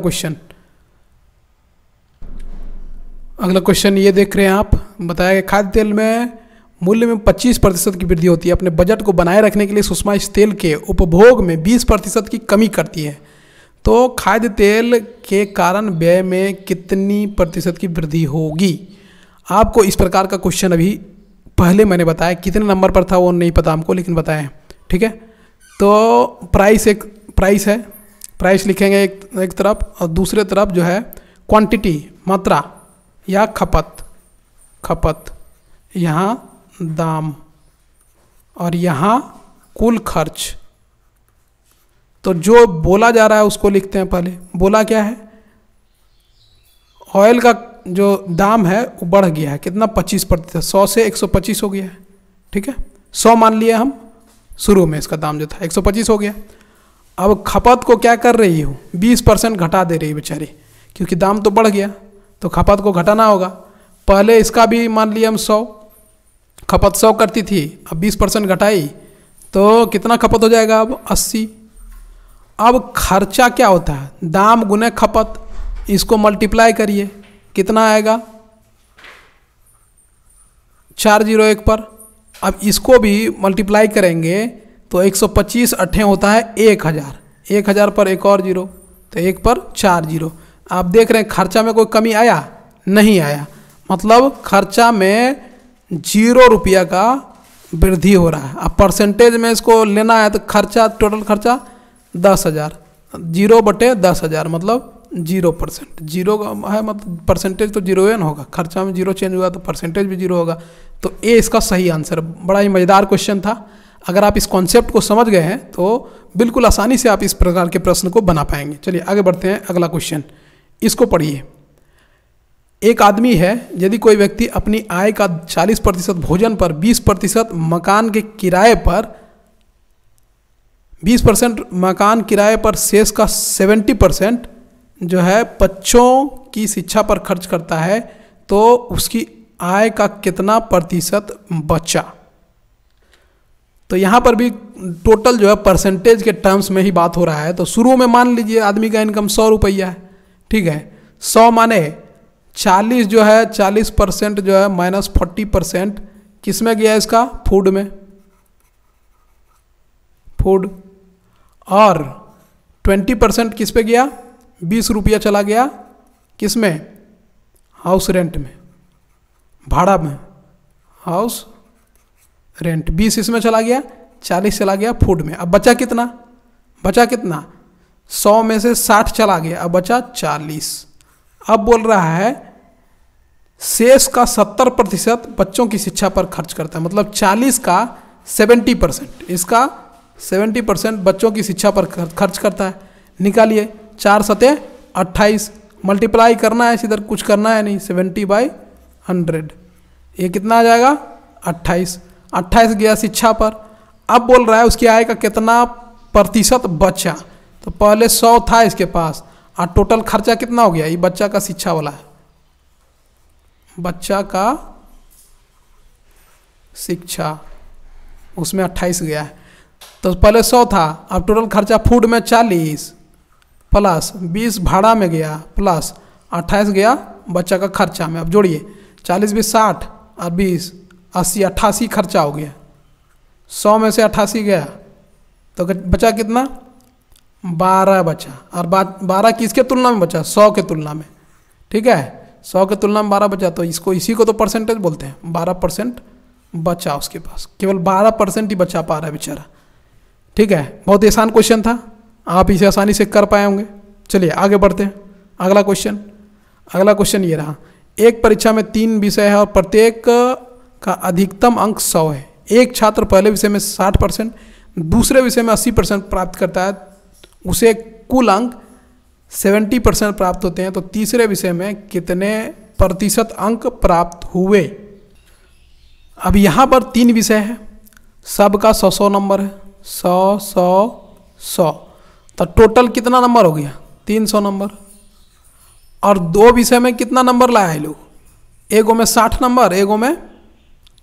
क्वेश्चन ये देख रहे हैं आप। बताया गया खाद्य तेल में मूल्य में 25% की वृद्धि होती है। अपने बजट को बनाए रखने के लिए सुषमा इस तेल के उपभोग में 20% की कमी करती है। तो खाद्य तेल के कारण व्यय में कितनी प्रतिशत की वृद्धि होगी। आपको इस प्रकार का क्वेश्चन अभी पहले मैंने बताया, कितने नंबर पर था वो नहीं पता हमको, लेकिन बताया। ठीक है, तो प्राइस है, प्राइस लिखेंगे एक तरफ, और दूसरे तरफ जो है क्वांटिटी मात्रा या खपत, यहाँ दाम, और यहाँ कुल खर्च। तो जो बोला जा रहा है उसको लिखते हैं पहले। बोला क्या है, ऑयल का जो दाम है वो बढ़ गया है, कितना 25%, 100 से 125 हो गया है। ठीक है, 100 मान लिया हम, शुरू में इसका दाम जो था 125 हो गया। अब खपत को क्या कर रही हूँ, 20% घटा दे रही है बेचारी, क्योंकि दाम तो बढ़ गया तो खपत को घटाना होगा। पहले इसका भी मान लिया हम 100, खपत 100 करती थी, अब 20% घटाई तो कितना खपत हो जाएगा अब 80। अब खर्चा क्या होता है, दाम गुने खपत, इसको मल्टीप्लाई करिए, कितना आएगा 401 पर। अब इसको भी मल्टीप्लाई करेंगे तो 125 8 होता है 1000, 1000 पर एक और जीरो, तो 1 पर 4 जीरो। आप देख रहे हैं खर्चा में कोई कमी आया, नहीं आया, मतलब खर्चा में 0 रुपया का वृद्धि हो रहा है। अब परसेंटेज में इसको लेना है तो खर्चा, टोटल खर्चा 10,000, 0/10,000 मतलब 0%। 0 है मतलब परसेंटेज तो 0 न होगा, खर्चा में 0 चेंज हुआ तो परसेंटेज भी 0 होगा। तो ये इसका सही आंसर। बड़ा ही मज़ेदार क्वेश्चन था। अगर आप इस कॉन्सेप्ट को समझ गए हैं तो बिल्कुल आसानी से आप इस प्रकार के प्रश्न को बना पाएंगे। चलिए आगे बढ़ते हैं। अगला क्वेश्चन, इसको पढ़िए। एक आदमी है, यदि कोई व्यक्ति अपनी आय का 40% भोजन पर, 20% मकान के किराए पर, 20% मकान किराए पर, शेष का 70% जो है बच्चों की शिक्षा पर खर्च करता है, तो उसकी आय का कितना प्रतिशत बचा। तो यहाँ पर भी टोटल जो है परसेंटेज के टर्म्स में ही बात हो रहा है। तो शुरू में मान लीजिए आदमी का इनकम 100 रुपया है। ठीक है, 100 माने 40 जो है, 40% जो है माइनस 40% किस में गया इसका, फूड में, फूड। और 20% किस पे गया, 20 रुपया चला गया किस में, हाउस रेंट में, भाड़ा में, हाउस रेंट। 20 इसमें चला गया, 40 चला गया फूड में। अब बचा कितना, 100 में से 60 चला गया, अब बचा 40। अब बोल रहा है शेष का 70% बच्चों की शिक्षा पर खर्च करता है, मतलब 40 का 70%, इसका 70% बच्चों की शिक्षा पर खर्च करता है। निकालिए, 4 सते 28, मल्टीप्लाई करना है, इधर कुछ करना है नहीं, 70/100, ये कितना आ जाएगा 28। 28 गया शिक्षा पर। अब बोल रहा है उसकी आय का कितना प्रतिशत बचा, तो पहले 100 था इसके पास और टोटल खर्चा कितना हो गया, ये बच्चा का शिक्षा वाला है, बच्चा का शिक्षा, उसमें 28 गया है। तो पहले 100 था, अब टोटल खर्चा फूड में 40 प्लस 20 भाड़ा में गया प्लस 28 गया बच्चा का खर्चा में। अब जोड़िए 40 20 60 और 20 80 88 खर्चा हो गया, 100 में से 88 गया तो बचा कितना 12 बचा। और 12 किसके तुलना में बचा, 100 के तुलना में, ठीक है, 100 के तुलना में 12 बचा, तो इसको इसी को तो परसेंटेज बोलते हैं। 12% बचा उसके पास, केवल 12% ही बचा पा रहा है बेचारा, ठीक है। बहुत ही आसान क्वेश्चन था, आप इसे आसानी से कर पाए होंगे। चलिए आगे बढ़ते हैं, अगला क्वेश्चन। अगला क्वेश्चन ये रहा, एक परीक्षा में 3 विषय है और प्रत्येक का अधिकतम अंक 100 है। एक छात्र पहले विषय में 60%, दूसरे विषय में 80% प्राप्त करता है, उसे कुल अंक 70% प्राप्त होते हैं, तो तीसरे विषय में कितने प्रतिशत अंक प्राप्त हुए। अब यहाँ पर 3 विषय है, सबका 100-100 नंबर है, 100-100-100, तो टोटल कितना नंबर हो गया 300 नंबर। और 2 विषय में कितना नंबर लाया है लोग, एगो में 60 नंबर, एगो में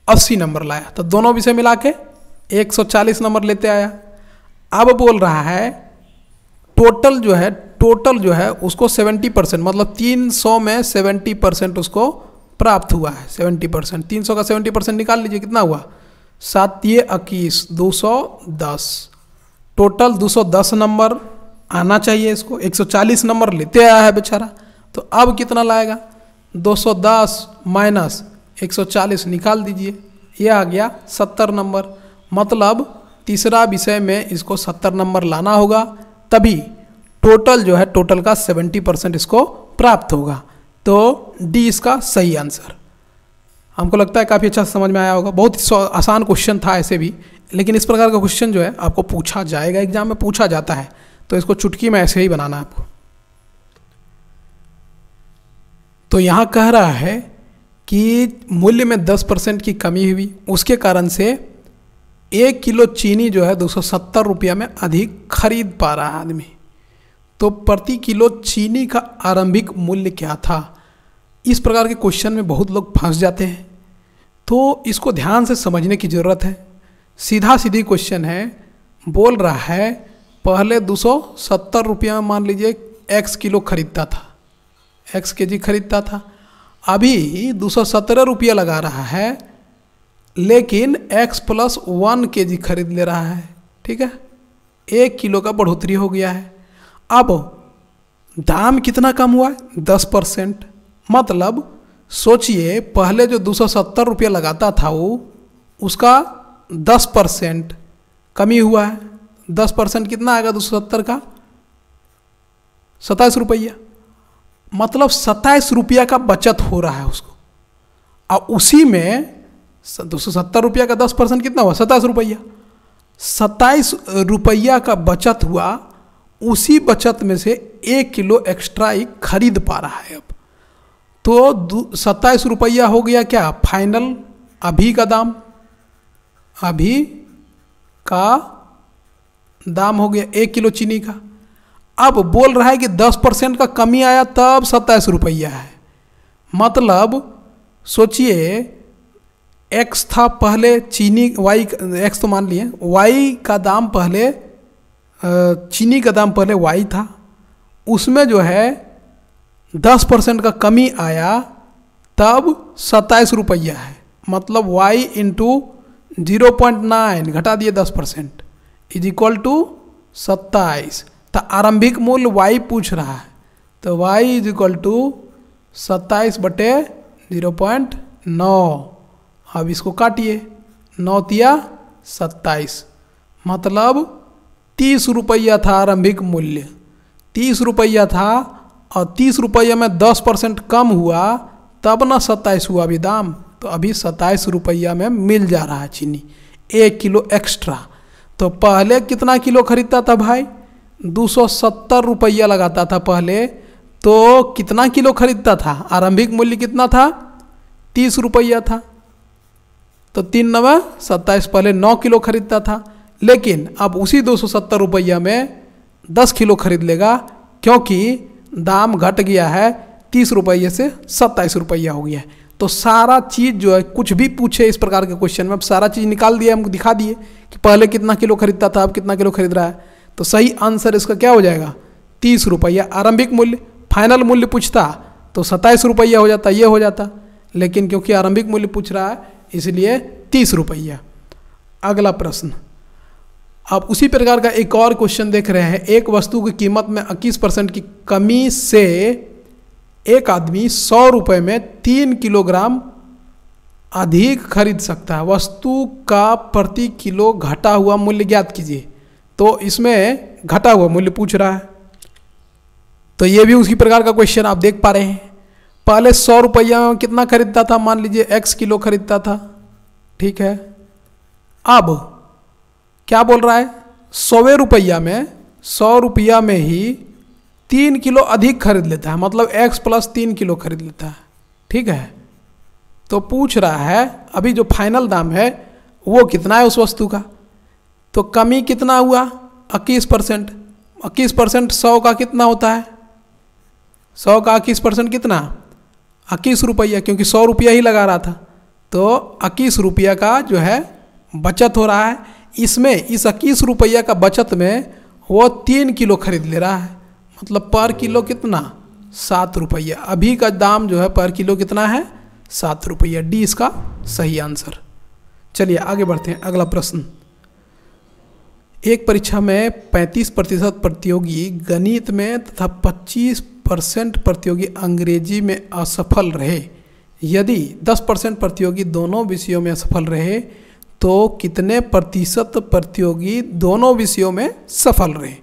80 नंबर लाया, तो दोनों विषय मिला के 140 नंबर लेते आया। अब बोल रहा है टोटल जो है उसको 70%, मतलब 300 में 70% उसको प्राप्त हुआ है। 70%, 300 का 70% निकाल लीजिए, कितना हुआ 7 ये 21, 210, टोटल 210 नंबर आना चाहिए इसको, 140 नंबर लेते आया है बेचारा। तो अब कितना लाएगा, 210 माइनस 140 निकाल दीजिए, ये आ गया 70 नंबर। मतलब तीसरा विषय में इसको 70 नंबर लाना होगा, तभी टोटल का 70% इसको प्राप्त होगा। तो डी इसका सही आंसर। हमको लगता है काफ़ी अच्छा समझ में आया होगा। बहुत आसान क्वेश्चन था ऐसे भी, लेकिन इस प्रकार का क्वेश्चन जो है आपको पूछा जाएगा, एग्जाम में पूछा जाता है, तो इसको चुटकी में ऐसे ही बनाना है आपको। तो यहाँ कह रहा है कि मूल्य में 10% की कमी हुई, उसके कारण से 1 किलो चीनी जो है 270 रुपया में अधिक खरीद पा रहा है आदमी। तो प्रति किलो चीनी का आरंभिक मूल्य क्या था। इस प्रकार के क्वेश्चन में बहुत लोग फंस जाते हैं, तो इसको ध्यान से समझने की ज़रूरत है। सीधा सीधी क्वेश्चन है, बोल रहा है पहले 270 रुपया मान लीजिए x किलो खरीदता था, x kg खरीदता था, अभी 217 रुपया लगा रहा है, लेकिन x + 1 kg खरीद ले रहा है, ठीक है, 1 किलो का बढ़ोतरी हो गया है। अब दाम कितना कम हुआ है, 10%। मतलब सोचिए पहले जो 270 रुपया लगाता था वो, उसका 10% कमी हुआ है। 10% कितना आएगा 270 का, 27 रुपया। मतलब 27 रुपया का बचत हो रहा है उसको। और उसी में 270 रुपया का 10% कितना हुआ, 27 रुपया। 27 रुपया का बचत हुआ, उसी बचत में से 1 किलो एक्स्ट्रा ही खरीद पा रहा है। अब तो 27 रुपया हो गया क्या फाइनल, अभी का दाम, अभी का दाम हो गया 1 किलो चीनी का। अब बोल रहा है कि 10% का कमी आया तब 27 रुपया है। मतलब सोचिए x था पहले चीनी, y x तो मान लिए, y का दाम पहले, चीनी का दाम पहले y था, उसमें जो है 10% का कमी आया तब 27 रुपया है। मतलब y इंटू 0.9 घटा दिए 10% इज इक्वल टू 27। तो आरंभिक मूल्य y पूछ रहा है, तो y इज इक्वल टू 27/0.9। अब इसको काटिए, 9 तिया 27, मतलब 30 रुपया था आरंभिक मूल्य, 30 रुपया था, और 30 रुपया में 10% कम हुआ तब ना 27 हुआ अभी दाम। तो अभी 27 रुपया में मिल जा रहा है चीनी, 1 किलो एक्स्ट्रा। तो पहले कितना किलो खरीदता था भाई, 270 रुपया लगाता था पहले, तो कितना किलो खरीदता था? आरंभिक मूल्य कितना था? 30 रुपया था। तो 3 9 27, पहले 9 किलो खरीदता था, लेकिन अब उसी 270 रुपया में 10 किलो खरीद लेगा, क्योंकि दाम घट गया है, 30 रुपये से 27 रुपया हो गया है। तो सारा चीज़ जो है, कुछ भी पूछे इस प्रकार के क्वेश्चन में, अब सारा चीज़ निकाल दिया, हमको दिखा दिए कि पहले कितना किलो खरीदता था, अब कितना किलो खरीद रहा है। तो सही आंसर इसका क्या हो जाएगा? 30 रुपया। आरंभिक मूल्य, फाइनल मूल्य पूछता तो 27 रुपया हो जाता, ये हो जाता, लेकिन क्योंकि आरंभिक मूल्य पूछ रहा है इसलिए 30 रुपया। अगला प्रश्न, अब उसी प्रकार का एक और क्वेश्चन देख रहे हैं। एक वस्तु की कीमत में 21% की कमी से एक आदमी 100 रुपये में 3 किलोग्राम अधिक खरीद सकता है। वस्तु का प्रति किलो घटा हुआ मूल्य ज्ञात कीजिए। तो इसमें घटा हुआ मूल्य पूछ रहा है, तो ये भी उसी प्रकार का क्वेश्चन आप देख पा रहे हैं। पहले 100 रुपया में कितना खरीदता था? मान लीजिए x किलो खरीदता था, ठीक है। अब क्या बोल रहा है? 100 रुपया में, 100 रुपया में ही 3 किलो अधिक खरीद लेता है, मतलब x + 3 किलो खरीद लेता है, ठीक है। तो पूछ रहा है अभी जो फाइनल दाम है वो कितना है उस वस्तु का। तो कमी कितना हुआ? 21%। 21% 100 का कितना होता है? 100 का 21% कितना? 21 रुपया, क्योंकि 100 रुपया ही लगा रहा था, तो 21 रुपया का जो है बचत हो रहा है। इसमें इस 21 रुपया का बचत में वो 3 किलो खरीद ले रहा है, मतलब पर किलो कितना? 7 रुपया। अभी का दाम जो है पर किलो कितना है? 7 रुपया। डी इसका सही आंसर। चलिए आगे बढ़ते हैं। अगला प्रश्न, एक परीक्षा में 35% प्रतियोगी गणित में तथा 25% प्रतियोगी अंग्रेजी में असफल रहे। यदि 10% प्रतियोगी दोनों विषयों में असफल रहे तो कितने प्रतिशत प्रतियोगी दोनों विषयों में सफल रहे?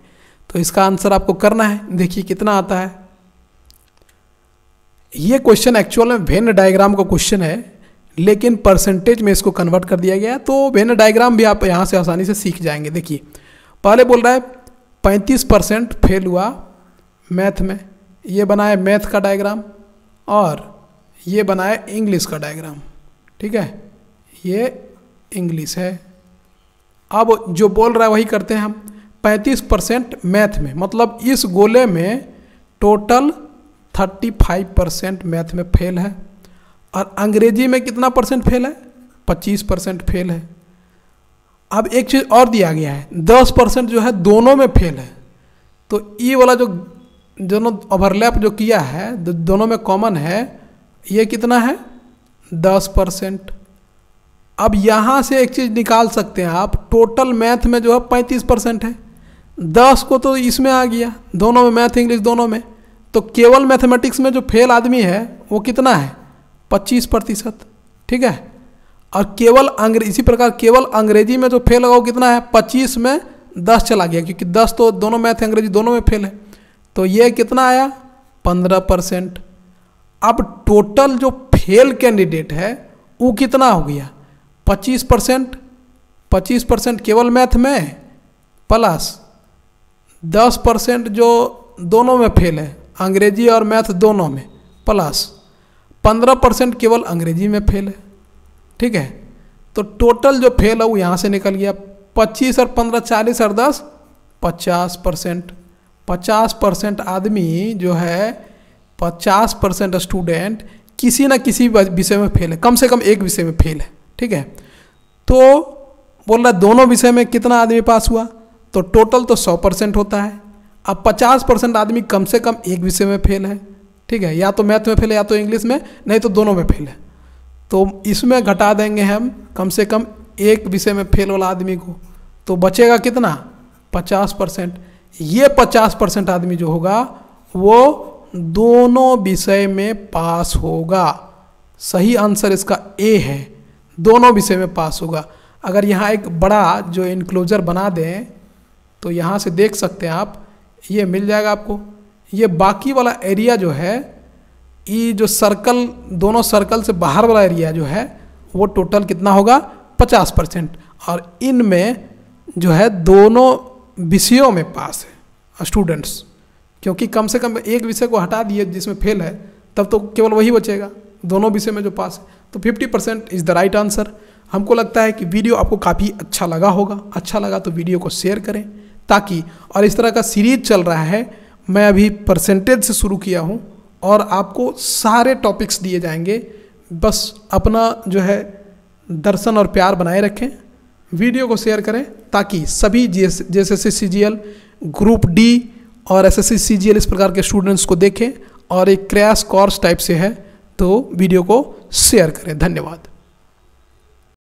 तो इसका आंसर आपको करना है। देखिए कितना आता है। ये क्वेश्चन एक्चुअल में वेन डायग्राम का क्वेश्चन है, लेकिन परसेंटेज में इसको कन्वर्ट कर दिया गया है, तो वेन डायग्राम भी आप यहाँ से आसानी से सीख जाएंगे। देखिए पहले बोल रहा है 35% फेल हुआ मैथ में, ये बनाए मैथ का डायग्राम और ये बनाए इंग्लिश का डायग्राम, ठीक है। ये इंग्लिश है। अब जो बोल रहा है वही करते हैं हम। 35% मैथ में, मतलब इस गोले में टोटल 35% मैथ में फेल है, और अंग्रेजी में कितना परसेंट फेल है? 25% फेल है। अब एक चीज़ और दिया गया है, 10% जो है दोनों में फेल है। तो ये वाला जो दोनों ओवरलैप जो किया है, दोनों में कॉमन है, ये कितना है? 10%। अब यहाँ से एक चीज़ निकाल सकते हैं आप, टोटल मैथ में जो है 35% है, 10 को तो इसमें आ गया, दोनों में मैथ इंग्लिश दोनों में, तो केवल मैथमेटिक्स में जो फेल आदमी है वो कितना है? 25%, ठीक है। और केवल इसी प्रकार केवल अंग्रेजी में जो फेल होगा वो कितना है? 25 में 10 चला गया, क्योंकि 10 तो दोनों मैथ अंग्रेजी दोनों में फेल है, तो ये कितना आया? 15%। अब टोटल जो फेल कैंडिडेट है वो कितना हो गया? 25% केवल मैथ में, प्लस 10% जो दोनों में फेल है, अंग्रेजी और मैथ दोनों में, प्लस 15% केवल अंग्रेजी में फेल है, ठीक है। तो टोटल जो फेल है वो यहाँ से निकल गया। 25 और 15 40 और 10 50%। 50% आदमी जो है, 50% स्टूडेंट किसी न किसी विषय में फेल है, कम से कम एक विषय में फेल है, ठीक है। तो बोल रहा दोनों विषय में कितना आदमी पास हुआ? तो टोटल तो 100% होता है। अब 50% आदमी कम से कम एक विषय में फेल है, ठीक है, या तो मैथ में फेल है या तो इंग्लिश में, नहीं तो दोनों में फेल है। तो इसमें घटा देंगे हम कम से कम एक विषय में फेल वाला आदमी को, तो बचेगा कितना? 50%। ये 50% आदमी जो होगा वो दोनों विषय में पास होगा। सही आंसर इसका ए है, दोनों विषय में पास होगा। अगर यहाँ एक बड़ा जो इनक्लोजर बना दें तो यहाँ से देख सकते हैं आप, ये मिल जाएगा आपको। ये बाकी वाला एरिया जो है, ये जो सर्कल, दोनों सर्कल से बाहर वाला एरिया जो है वो टोटल कितना होगा? 50%। और इनमें जो है दोनों विषयों में पास है, स्टूडेंट्स, क्योंकि कम से कम एक विषय को हटा दिए जिसमें फेल है, तब तो केवल वही बचेगा, दोनों विषय में जो पास है। तो 50% इज़ द राइट आंसर। हमको लगता है कि वीडियो आपको काफ़ी अच्छा लगा होगा। अच्छा लगा तो वीडियो को शेयर करें, ताकि, और इस तरह का सीरीज चल रहा है, मैं अभी परसेंटेज से शुरू किया हूँ और आपको सारे टॉपिक्स दिए जाएंगे। बस अपना जो है दर्शन और प्यार बनाए रखें, वीडियो को शेयर करें, ताकि सभी JSS CGL, ग्रुप D और SSC CGL इस प्रकार के स्टूडेंट्स को देखें और एक क्रैश कोर्स टाइप से है, तो वीडियो को शेयर करें। धन्यवाद।